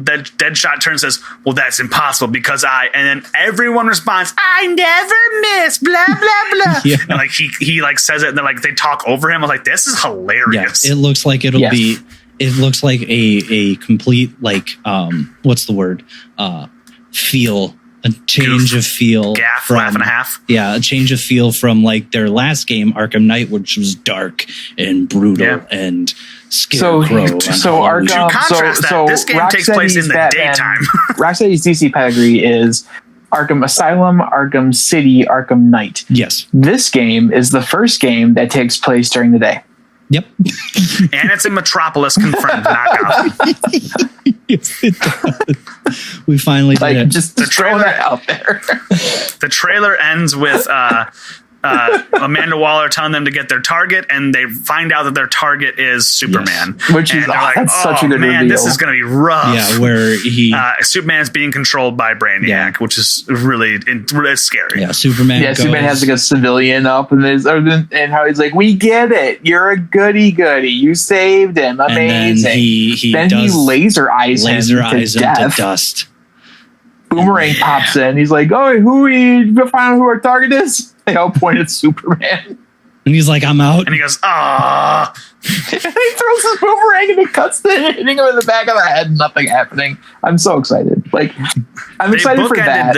S1: Deadshot turns and says, well, that's impossible because and then everyone responds, I never miss, blah, blah, blah.
S3: Yeah.
S1: And like he like says it and then like they talk over him. I was like, this is hilarious.
S3: Yeah, it looks like it looks like a complete like what's the word? Feel. A change of feel.
S1: Gaff, laugh and a half.
S3: Yeah, a change of feel from like their last game, Arkham Knight, which was dark and brutal and scarecrow.
S2: So
S1: this game takes place in the daytime.
S2: Rocksteady's DC pedigree is Arkham Asylum, Arkham City, Arkham Knight.
S3: Yes.
S2: This game is the first game that takes place during the day.
S3: Yep.
S1: And it's a Metropolis confirmed knockoff.
S3: Yes, it does. We finally did it.
S2: Just throw that out there.
S1: The trailer ends with Amanda Waller telling them to get their target, and they find out that their target is Superman.
S2: Yes. Which is that's such a good reveal.
S1: This is going to be rough.
S3: Yeah, where
S1: Superman's being controlled by Brainiac, which is really it's scary.
S3: Yeah, Superman
S2: has like a civilian up, and how he's like, "We get it. You're a goody. You saved him. Amazing."
S3: And then he
S2: laser eyes him to dust. Boomerang pops in. He's like, "Oh, who found who our target is?" They all point at Superman.
S3: And he's like, "I'm out."
S1: And he goes, "Ah!"
S2: And he throws his boomerang and it cuts it, hitting him in the back of the head. Nothing happening. I'm so excited. Like, I'm excited for that.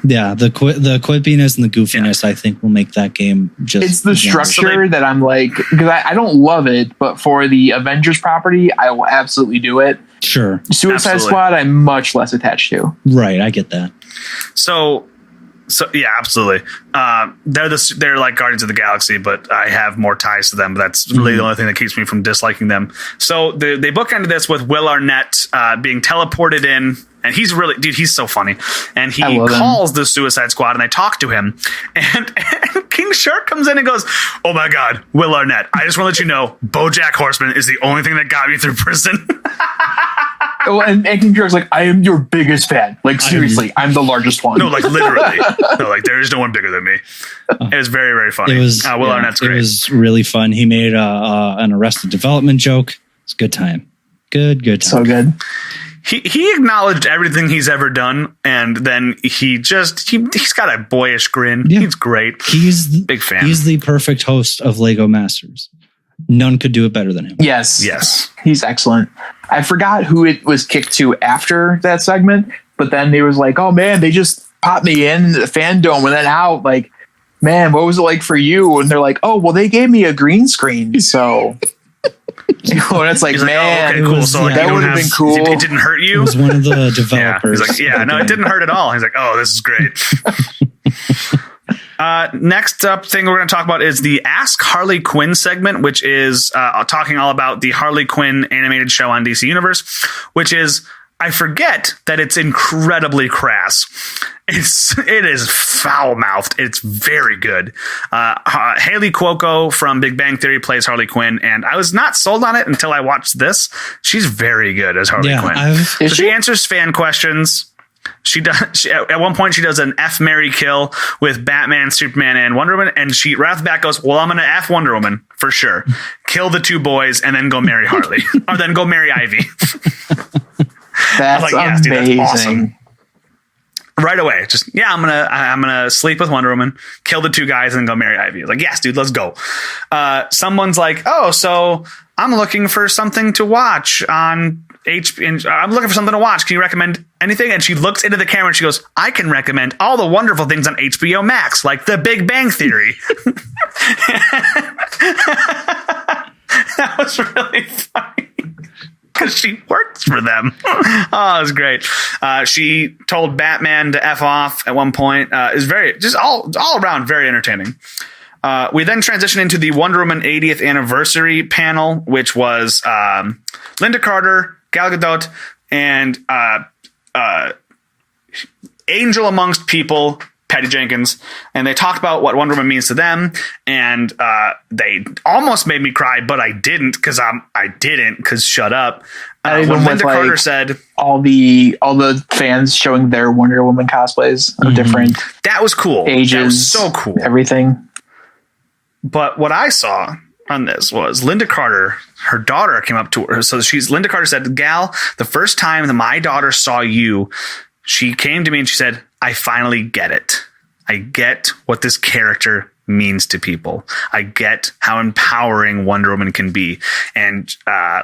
S3: Yeah, the quippiness and the goofiness, I think, will make that game just.
S2: It's the structure that I'm like, because I don't love it, but for the Avengers property, I will absolutely do it.
S3: Sure.
S2: Suicide Squad, I'm much less attached to.
S3: Right, I get that.
S1: So yeah, absolutely. They're like Guardians of the Galaxy, but I have more ties to them. But that's really the only thing that keeps me from disliking them. So they bookended this with Will Arnett being teleported in, and he's so funny. And he calls the Suicide Squad, and they talk to him, and King Shark comes in and goes, "Oh my God, Will Arnett! I just want to let you know, BoJack Horseman is the only thing that got me through prison."
S2: And King Shark's like, "I am your biggest fan. Like, seriously, I'm the largest one."
S1: No, like literally. No, like there is no one bigger than me. It was very, very funny. Will Arnett's great.
S3: It was really fun. He made an Arrested Development joke. It's a good time. Good time.
S2: So good.
S1: He acknowledged everything he's ever done, and then he's got a boyish grin. Yeah. He's great.
S3: He's
S1: big fan.
S3: He's the perfect host of Lego Masters. None could do it better than him.
S2: Yes. He's excellent. I forgot who it was kicked to after that segment, but then they was like, "Oh man, they just popped me in the FANDOME and then out. Like, man, what was it like for you?" And they're like, "Oh, well, they gave me a green screen, so." And it's like, man,
S1: okay, cool. So like,
S2: that would have been cool.
S1: It didn't hurt you.
S3: It was one of the developers.
S1: He's like, no, it didn't hurt at all. He's like, "Oh, this is great." Next up thing we're going to talk about is the Ask Harley Quinn segment, which is talking all about the Harley Quinn animated show on DC Universe, which is, I forget that it's incredibly crass. It is foul-mouthed. It's very good. Haley Cuoco from Big Bang Theory plays Harley Quinn, and I was not sold on it until I watched this. She's very good as Harley Quinn. She answers fan questions. She does. At one point, she does an F, Marry, Kill with Batman, Superman, and Wonder Woman. And she right off the bat goes, "Well, I'm going to F Wonder Woman for sure. Kill the two boys, and then go marry Harley, or then go marry Ivy."
S2: That's like, yes, amazing. Dude, that's awesome.
S1: Right away, just I'm gonna sleep with Wonder Woman, kill the two guys, and then go marry Ivy. Like, yes, dude, let's go. Someone's like, "Oh, so I'm looking for something to watch on HBO. I'm looking for something to watch. Can you recommend anything?" And she looks into the camera and she goes, "I can recommend all the wonderful things on HBO Max, like The Big Bang Theory." That was really funny. Because she works for them. Oh, it was great. She told Batman to F off at one point. Is very just all around very entertaining. We then transition into the Wonder Woman 80th anniversary panel, which was Linda Carter, Gal Gadot, and Angel Amongst People, Patty Jenkins, and they talked about what Wonder Woman means to them, and they almost made me cry, but I didn't because shut up. When Linda Carter said
S2: all the fans showing their Wonder Woman cosplays of different
S1: that was cool,
S2: ages,
S1: that was so cool,
S2: everything.
S1: But what I saw on this was Linda Carter, her daughter came up to her. So Linda Carter said, "Gal, the first time that my daughter saw you, she came to me and she said, I finally get it. I get what this character means to people. I get how empowering Wonder Woman can be." And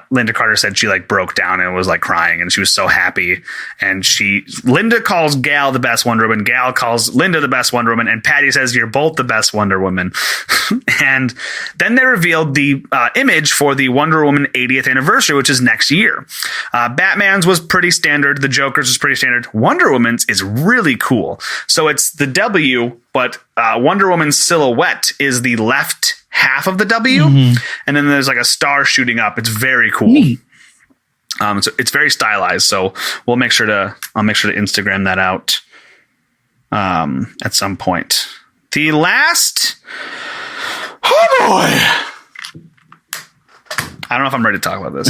S1: Linda Carter said she like broke down and was like crying and she was so happy. And Linda calls Gal the best Wonder Woman. Gal calls Linda the best Wonder Woman. And Patty says, "You're both the best Wonder Woman." And then they revealed the image for the Wonder Woman 80th anniversary, which is next year. Batman's was pretty standard. The Joker's was pretty standard. Wonder Woman's is really cool. So it's the W, but Wonder Woman's silhouette is the left half of the W, and then there's like a star shooting up. It's very cool.
S3: Neat.
S1: It's very stylized. So I'll make sure to Instagram that out at some point. The last, oh boy, I don't know if I'm ready to talk about this.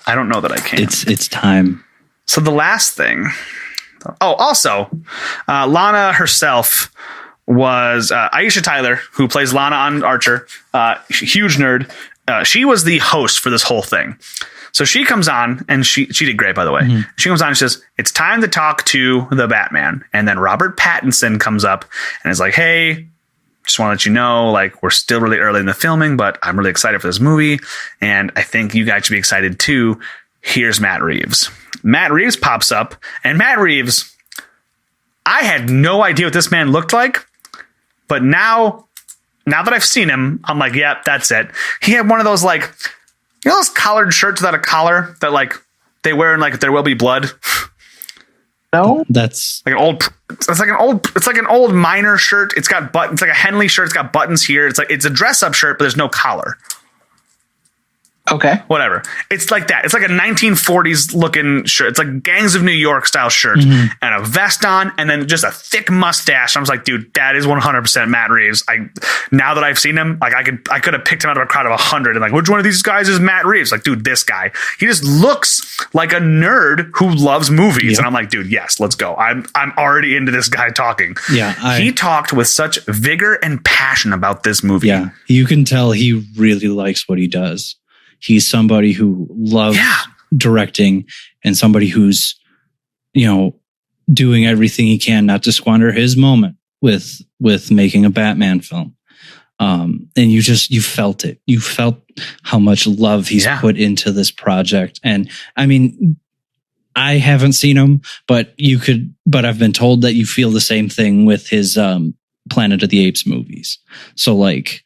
S1: I don't know that I can.
S3: It's time.
S1: So the last thing. Oh, also, Lana herself was Aisha Tyler, who plays Lana on Archer. Huge nerd. She was the host for this whole thing. So she comes on, and she did great, by the way. She comes on and says, "It's time to talk to the Batman." And then Robert Pattinson comes up and is like, "Hey, just want to let you know, like, we're still really early in the filming, but I'm really excited for this movie. And I think you guys should be excited too. Here's Matt Reeves." Matt Reeves pops up, and Matt Reeves, I had no idea what this man looked like, but now that I've seen him, I'm like, yeah, that's it. He had one of those, like, you know, those collared shirts without a collar that, like, they wear in, like, There Will Be Blood.
S2: No,
S3: that's
S1: like an old miner shirt. It's got buttons. It's like a Henley shirt. It's got buttons here. It's a dress up shirt, but there's no collar.
S2: okay.
S1: Whatever. It's like that. It's like a 1940s looking shirt. It's like Gangs of New York style shirt and a vest on, and then just a thick mustache. I was like, dude, that is 100% Matt Reeves. Now that I've seen him, like I could have picked him out of a crowd of 100 and like, which one of these guys is Matt Reeves? Like, dude, this guy. He just looks like a nerd who loves movies.
S3: Yep.
S1: And I'm like, dude, yes, let's go. I'm already into this guy talking.
S3: Yeah.
S1: He talked with such vigor and passion about this movie.
S3: Yeah. You can tell he really likes what he does. He's somebody who loves directing and somebody who's, you know, doing everything he can not to squander his moment with making a Batman film. And you felt it. You felt how much love he's put into this project. And I mean, I haven't seen him, but I've been told that you feel the same thing with his Planet of the Apes movies. So like,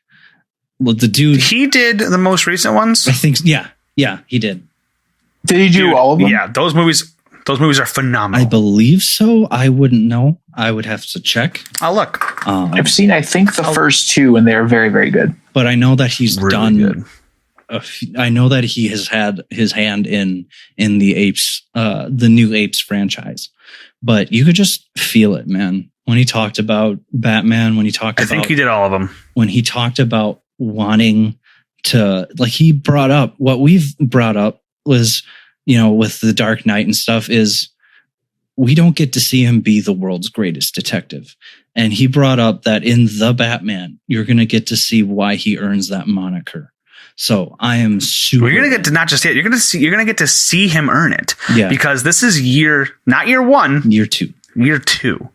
S3: well, the dude,
S1: he did the most recent ones.
S3: I think, yeah, he did.
S2: Did he do all of them?
S1: Yeah, those movies are phenomenal.
S3: I believe so. I wouldn't know. I would have to check.
S1: I'll look.
S2: I've seen, I think, the first two, and they're very, very good.
S3: But I know that he's
S1: really
S3: done.
S1: Good.
S3: I know that he has had his hand in the Apes, the new Apes franchise. But you could just feel it, man. When he talked about Batman, I
S1: think he did all of them.
S3: When he talked about wanting to, like, he brought up what we've brought up was, you know, with the Dark Knight and stuff, is we don't get to see him be the world's greatest detective. And he brought up that in the Batman, you're going to get to see why he earns that moniker. So I am super.
S1: You're going to get to not just it. You're going to get to see him earn it.
S3: Yeah.
S1: Because this is not year one,
S3: year two.
S1: Year two.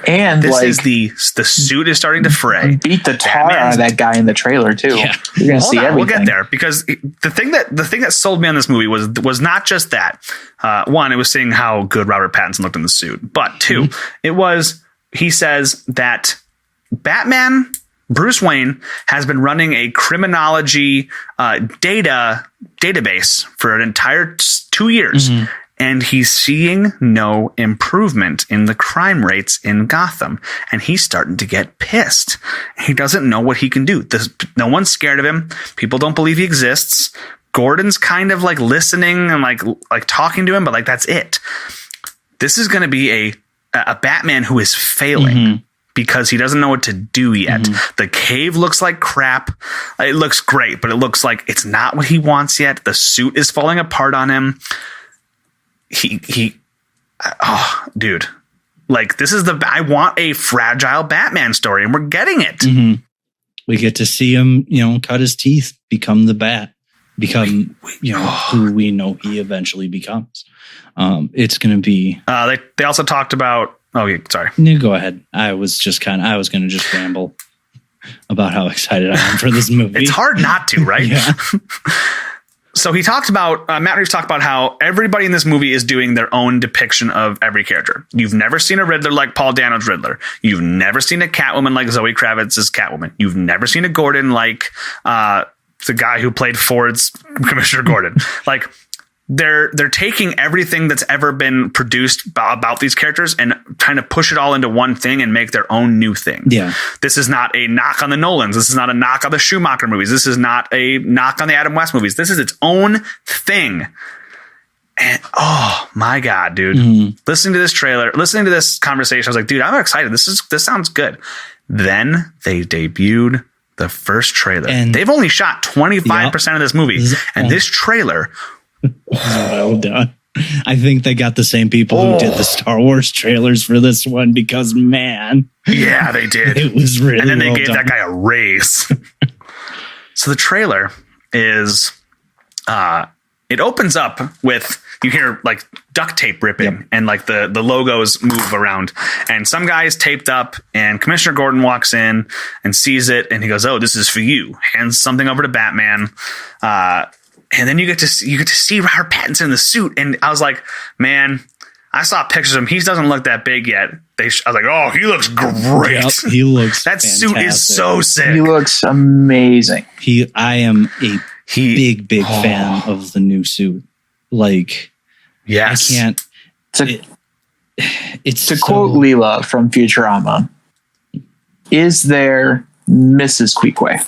S2: And
S1: this
S2: like,
S1: is the suit is starting to fray.
S2: Beat the tar out of that guy in the trailer too.
S3: Yeah.
S2: You're gonna see everything.
S1: We'll get there, because the thing that sold me on this movie was not just that. One, it was seeing how good Robert Pattinson looked in the suit, but two, it was, he says that Batman, Bruce Wayne, has been running a criminology database for an entire 2 years. And he's seeing no improvement in the crime rates in Gotham. And he's starting to get pissed. He doesn't know what he can do. No one's scared of him. People don't believe he exists. Gordon's kind of like listening and like talking to him, but like, that's it. This is going to be a Batman who is failing because he doesn't know what to do yet. The cave looks like crap. It looks great, but it looks like it's not what he wants yet. The suit is falling apart on him. Dude, like, this is I want a fragile Batman story, and we're getting it.
S3: We get to see him, you know, cut his teeth, become the Bat, become, who we know he eventually becomes. It's going to be,
S1: they also talked about, sorry.
S3: No, go ahead. I was going to just ramble about how excited I am for this movie.
S1: It's hard not to, right?
S3: Yeah.
S1: So he talked about, Matt Reeves talked about how everybody in this movie is doing their own depiction of every character. You've never seen a Riddler like Paul Dano's Riddler. You've never seen a Catwoman like Zoe Kravitz's Catwoman. You've never seen a Gordon like the guy who played Ford's Commissioner Gordon. Like, they're taking everything that's ever been produced about these characters and trying to push it all into one thing and make their own new thing.
S3: Yeah.
S1: This is not a knock on the Nolans. This is not a knock on the Schumacher movies. This is not a knock on the Adam West movies. This is its own thing. And oh my God, dude, listening to this trailer, listening to this conversation, I was like, dude, I'm excited. This sounds good. Then they debuted the first trailer. And they've only shot 25% of this movie. And this trailer,
S3: well done. I think they got the same people who did the Star Wars trailers for this one because, man.
S1: Yeah, they did.
S3: It was really
S1: And then they gave that guy a raise. So the trailer is, it opens up with, you hear like duct tape ripping and like the logos move around and some guy's taped up and Commissioner Gordon walks in and sees it and he goes, "Oh, this is for you." Hands something over to Batman. And then you get to see Robert Pattinson in the suit. And I was like, man, I saw pictures of him. He doesn't look that big yet. I was like, oh, he looks great.
S3: Yep, he looks
S1: that
S3: fantastic.
S1: Suit is so sick.
S2: He looks amazing.
S3: I am a big fan of the new suit. Like,
S1: yes.
S3: I can't. It's
S2: to quote Leela from Futurama, is there Mrs. Queequeg?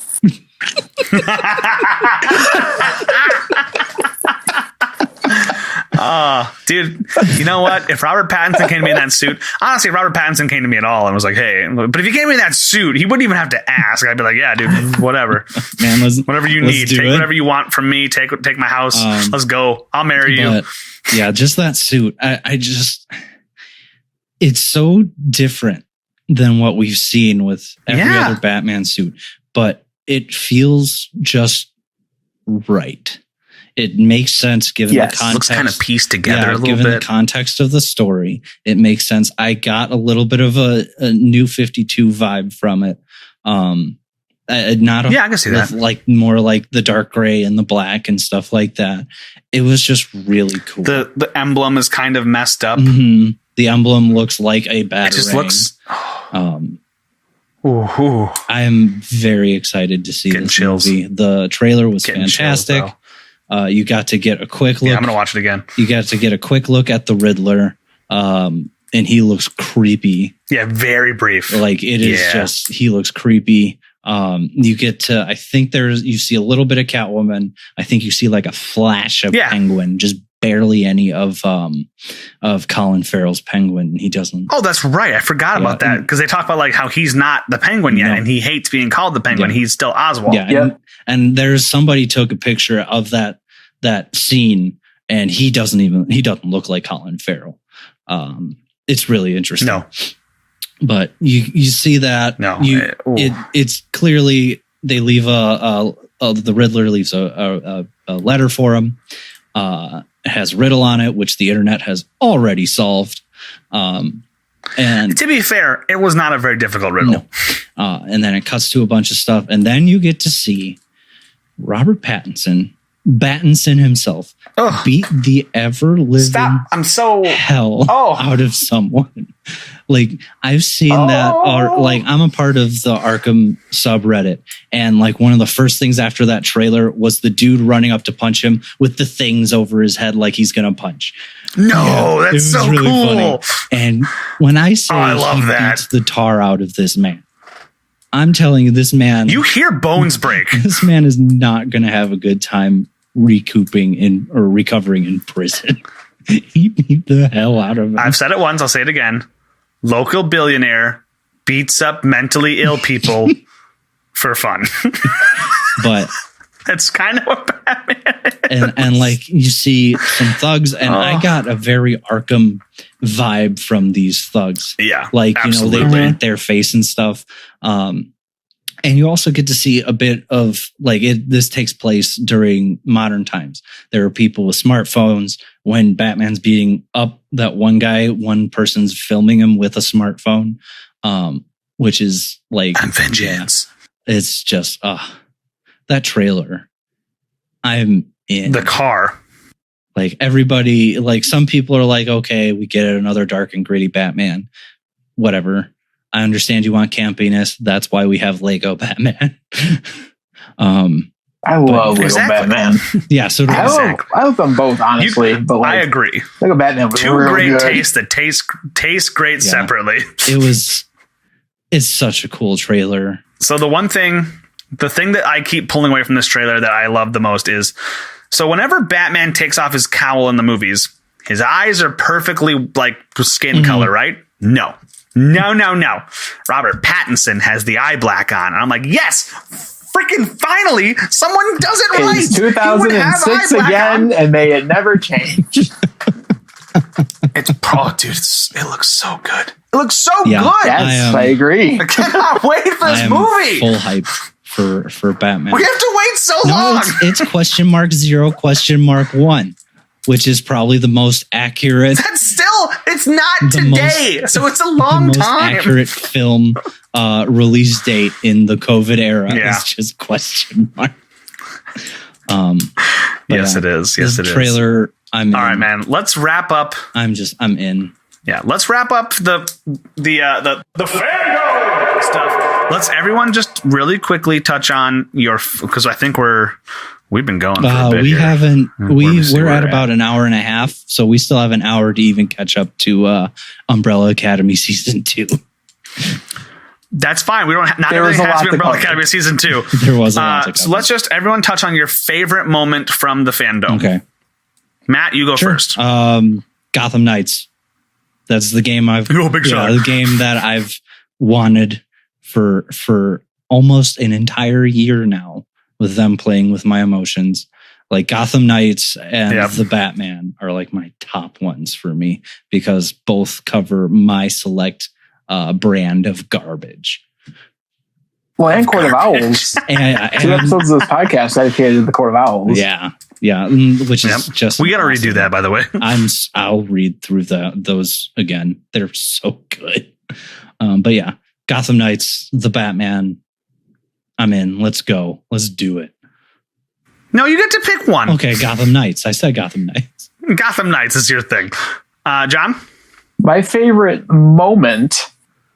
S1: Dude, you know what? If Robert Pattinson came to me in that suit, honestly, if Robert Pattinson came to me at all and was like, "Hey," but if he came to me in that suit, he wouldn't even have to ask. I'd be like, "Yeah, dude, whatever,
S3: man,
S1: whatever you need, take whatever you want from me. Take my house. Let's go. I'll marry you."
S3: Yeah, just that suit. It's so different than what we've seen with every other Batman suit, but it feels just right. It makes sense given the context. It looks
S1: kind of pieced together a little
S3: given
S1: bit.
S3: The context of the story, it makes sense. I got a little bit of a new 52 vibe from it. I can see that. Like more like the dark gray and the black and stuff like that. It was just really cool.
S1: The emblem is kind of messed up.
S3: Mm-hmm. The emblem looks like a batarang.
S1: It just looks.
S3: I am very excited to see this movie. The trailer was fantastic. You got to get a quick look.
S1: Yeah, I'm going to watch it again.
S3: You got to get a quick look at the Riddler. And he looks creepy.
S1: Yeah, very brief.
S3: Like it is just, he looks creepy. You get to, I think you see a little bit of Catwoman. I think you see like a flash of Penguin, just barely any of Colin Farrell's Penguin. He doesn't.
S1: Oh, that's right. I forgot about that because they talk about like how he's not the Penguin yet and he hates being called the Penguin. He's still Oswald.
S3: Yeah. And there's somebody took a picture of that scene and he doesn't look like Colin Farrell. It's really interesting.
S1: No.
S3: But you see that it's clearly they leave the Riddler leaves a letter for him. It has riddle on it, which the internet has already solved. And
S1: to be fair, it was not a very difficult riddle.
S3: No. And then it cuts to a bunch of stuff, and then you get to see Robert Pattinson himself beat the ever-living hell out of someone. Like I've seen that, or like I'm a part of the Arkham subreddit, and like one of the first things after that trailer was the dude running up to punch him with the things over his head like he's gonna punch.
S1: No, that's so really cool.
S3: Funny. And when I say
S1: I love that,
S3: beats the tar out of this man, I'm telling you, this man.
S1: You hear bones break.
S3: This man is not gonna have a good time recovering in prison. He beat the hell out of him.
S1: I've said it once, I'll say it again. Local billionaire beats up mentally ill people for fun.
S3: But
S1: that's kind of what Batman is.
S3: And like you see some thugs, and I got a very Arkham vibe from these thugs.
S1: Yeah.
S3: Like, absolutely. They paint their face and stuff. And you also get to see a bit of like this takes place during modern times. There are people with smartphones. When Batman's beating up that one guy, one person's filming him with a smartphone, which is like
S1: vengeance.
S3: Yeah, it's just that trailer. I'm in
S1: the car.
S3: Like everybody, like some people are like, okay, we get it, another dark and gritty Batman. Whatever. I understand you want campiness. That's why we have Lego Batman.
S2: I I love Lego Batman.
S3: Yeah, so
S2: I love them both, honestly. But
S1: I agree.
S2: Lego Batman was
S1: two
S2: really
S1: great
S2: good.
S1: tastes that taste great separately.
S3: It's such a cool trailer.
S1: So the thing that I keep pulling away from this trailer that I love the most is, so whenever Batman takes off his cowl in the movies, his eyes are perfectly like skin color, right? No. Robert Pattinson has the eye black on. And I'm like, yes, freaking finally, someone does it right.
S2: It's 2006 again, and may it never change.
S1: It's dude. It looks so good. It looks so good.
S2: Yes, I agree.
S1: I cannot wait for this movie.
S3: Full hype for Batman.
S1: We have to wait so long.
S3: It's $0?1, which is probably the most accurate.
S1: That's still, it's not today, so it's a long
S3: the most
S1: time.
S3: Accurate film release date in the COVID era is just $?.
S1: Yes, it is. Yes, it is.
S3: Trailer. I'm in.
S1: All right, man. Let's wrap up.
S3: I'm in.
S1: Yeah, let's wrap up the fandom stuff. Let's everyone just really quickly touch on because I think we've been going for a bit.
S3: We
S1: here.
S3: haven't. We're at about an hour and a half, so we still have an hour to even catch up to Umbrella Academy season 2.
S1: That's fine. We don't. Not everything has to be Umbrella Academy season 2.
S3: There was a lot to cover.
S1: So let's just everyone touch on your favorite moment from the fandom.
S3: Okay,
S1: Matt, you go first.
S3: Gotham Knights. That's the game the game that I've wanted for almost an entire year now, with them playing with my emotions. Like Gotham Knights and the Batman are like my top ones for me, because both cover my select brand of garbage.
S2: Well, and Court of Owls.
S3: and
S2: 2 episodes of this podcast dedicated to the Court of Owls.
S3: Yeah, which is just
S1: we got to redo that, by the way.
S3: I'll read through those again. They're so good. But yeah, Gotham Knights, the Batman. I'm in. Let's go. Let's do it.
S1: No, you get to pick one.
S3: Okay, Gotham Knights. I said Gotham Knights.
S1: Gotham Knights is your thing. John?
S2: My favorite moment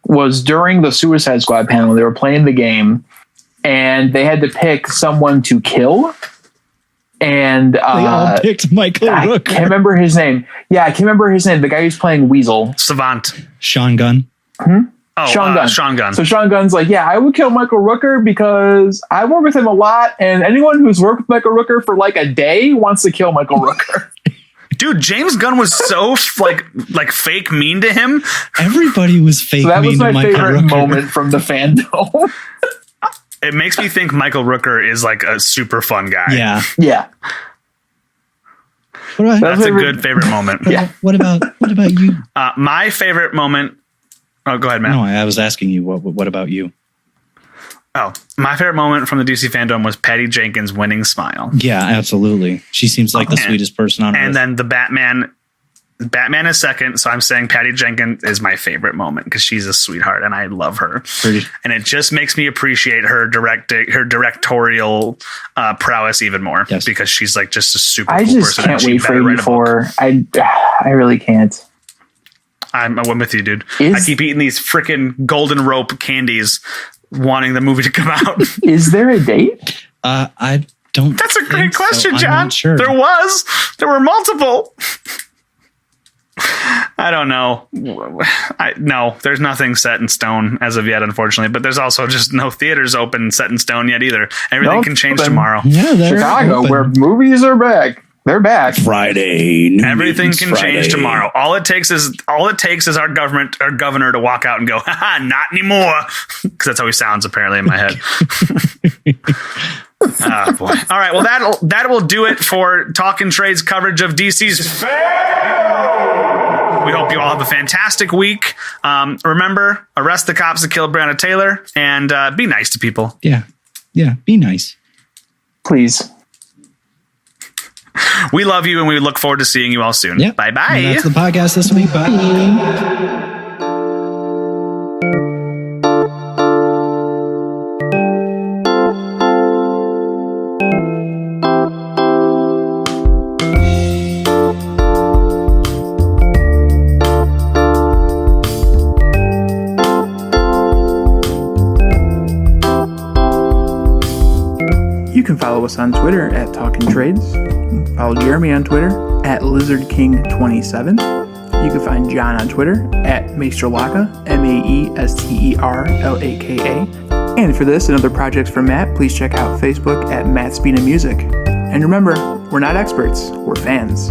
S2: was during the Suicide Squad panel. They were playing the game, and they had to pick someone to kill. And
S3: they all picked Michael Rooker.
S2: I can't remember his name. Yeah, I can't remember his name. The guy who's playing Weasel.
S1: Savant.
S3: Sean Gunn.
S1: Oh, Sean Gunn.
S2: So Sean Gunn's like, yeah, I would kill Michael Rooker because I work with him a lot, and anyone who's worked with Michael Rooker for like a day wants to kill Michael Rooker.
S1: Dude, James Gunn was so like fake mean to him.
S3: Everybody was fake mean to Michael Rooker. That was my favorite
S2: moment from the fandom.
S1: It makes me think Michael Rooker is like a super fun guy.
S2: Yeah.
S1: That's a good favorite moment.
S2: Yeah.
S3: What about you?
S1: My favorite moment. Oh, go ahead, Matt.
S3: No, I was asking you. What about you?
S1: Oh, my favorite moment from the DC fandom was Patty Jenkins' winning smile.
S3: Yeah, absolutely. She seems like the sweetest person on earth.
S1: And then the Batman is second, so I'm saying Patty Jenkins is my favorite moment because she's a sweetheart and I love her. And it just makes me appreciate her directorial prowess even more because she's like just a super cool person.
S2: I just can't wait for 84. I really can't.
S1: I'm with you, dude. I keep eating these freaking golden rope candies, wanting the movie to come out.
S2: Is there a date?
S3: I don't.
S1: That's a great question,
S3: so.
S1: John.
S3: I'm not sure.
S1: There were multiple. I don't know. No, there's nothing set in stone as of yet, unfortunately. But there's also just no theaters open set in stone yet either. Everything can change tomorrow.
S3: Yeah,
S2: Chicago,
S3: open.
S2: where movies are back. They're back.
S3: Friday.
S1: Everything can change tomorrow. All it takes is our governor to walk out and go, haha, not anymore. Because that's how he sounds apparently in my head. Oh boy. All right. Well, that will do it for Talkin' Trade's coverage of DC's. We hope you all have a fantastic week. Remember, arrest the cops that killed Breonna Taylor and be nice to people.
S3: Yeah. Be nice.
S2: Please.
S1: We love you and we look forward to seeing you all soon.
S3: Yep.
S1: Bye-bye.
S3: And that's the podcast this week. Bye.
S2: You can follow follow us on Twitter at Talkin' Trades. Follow Jeremy on Twitter at LizardKing27. You can find John on Twitter at Maesterlaka, Maesterlaka. And for this and other projects from Matt, please check out Facebook at Matt Spina Music. And remember, we're not experts, we're fans.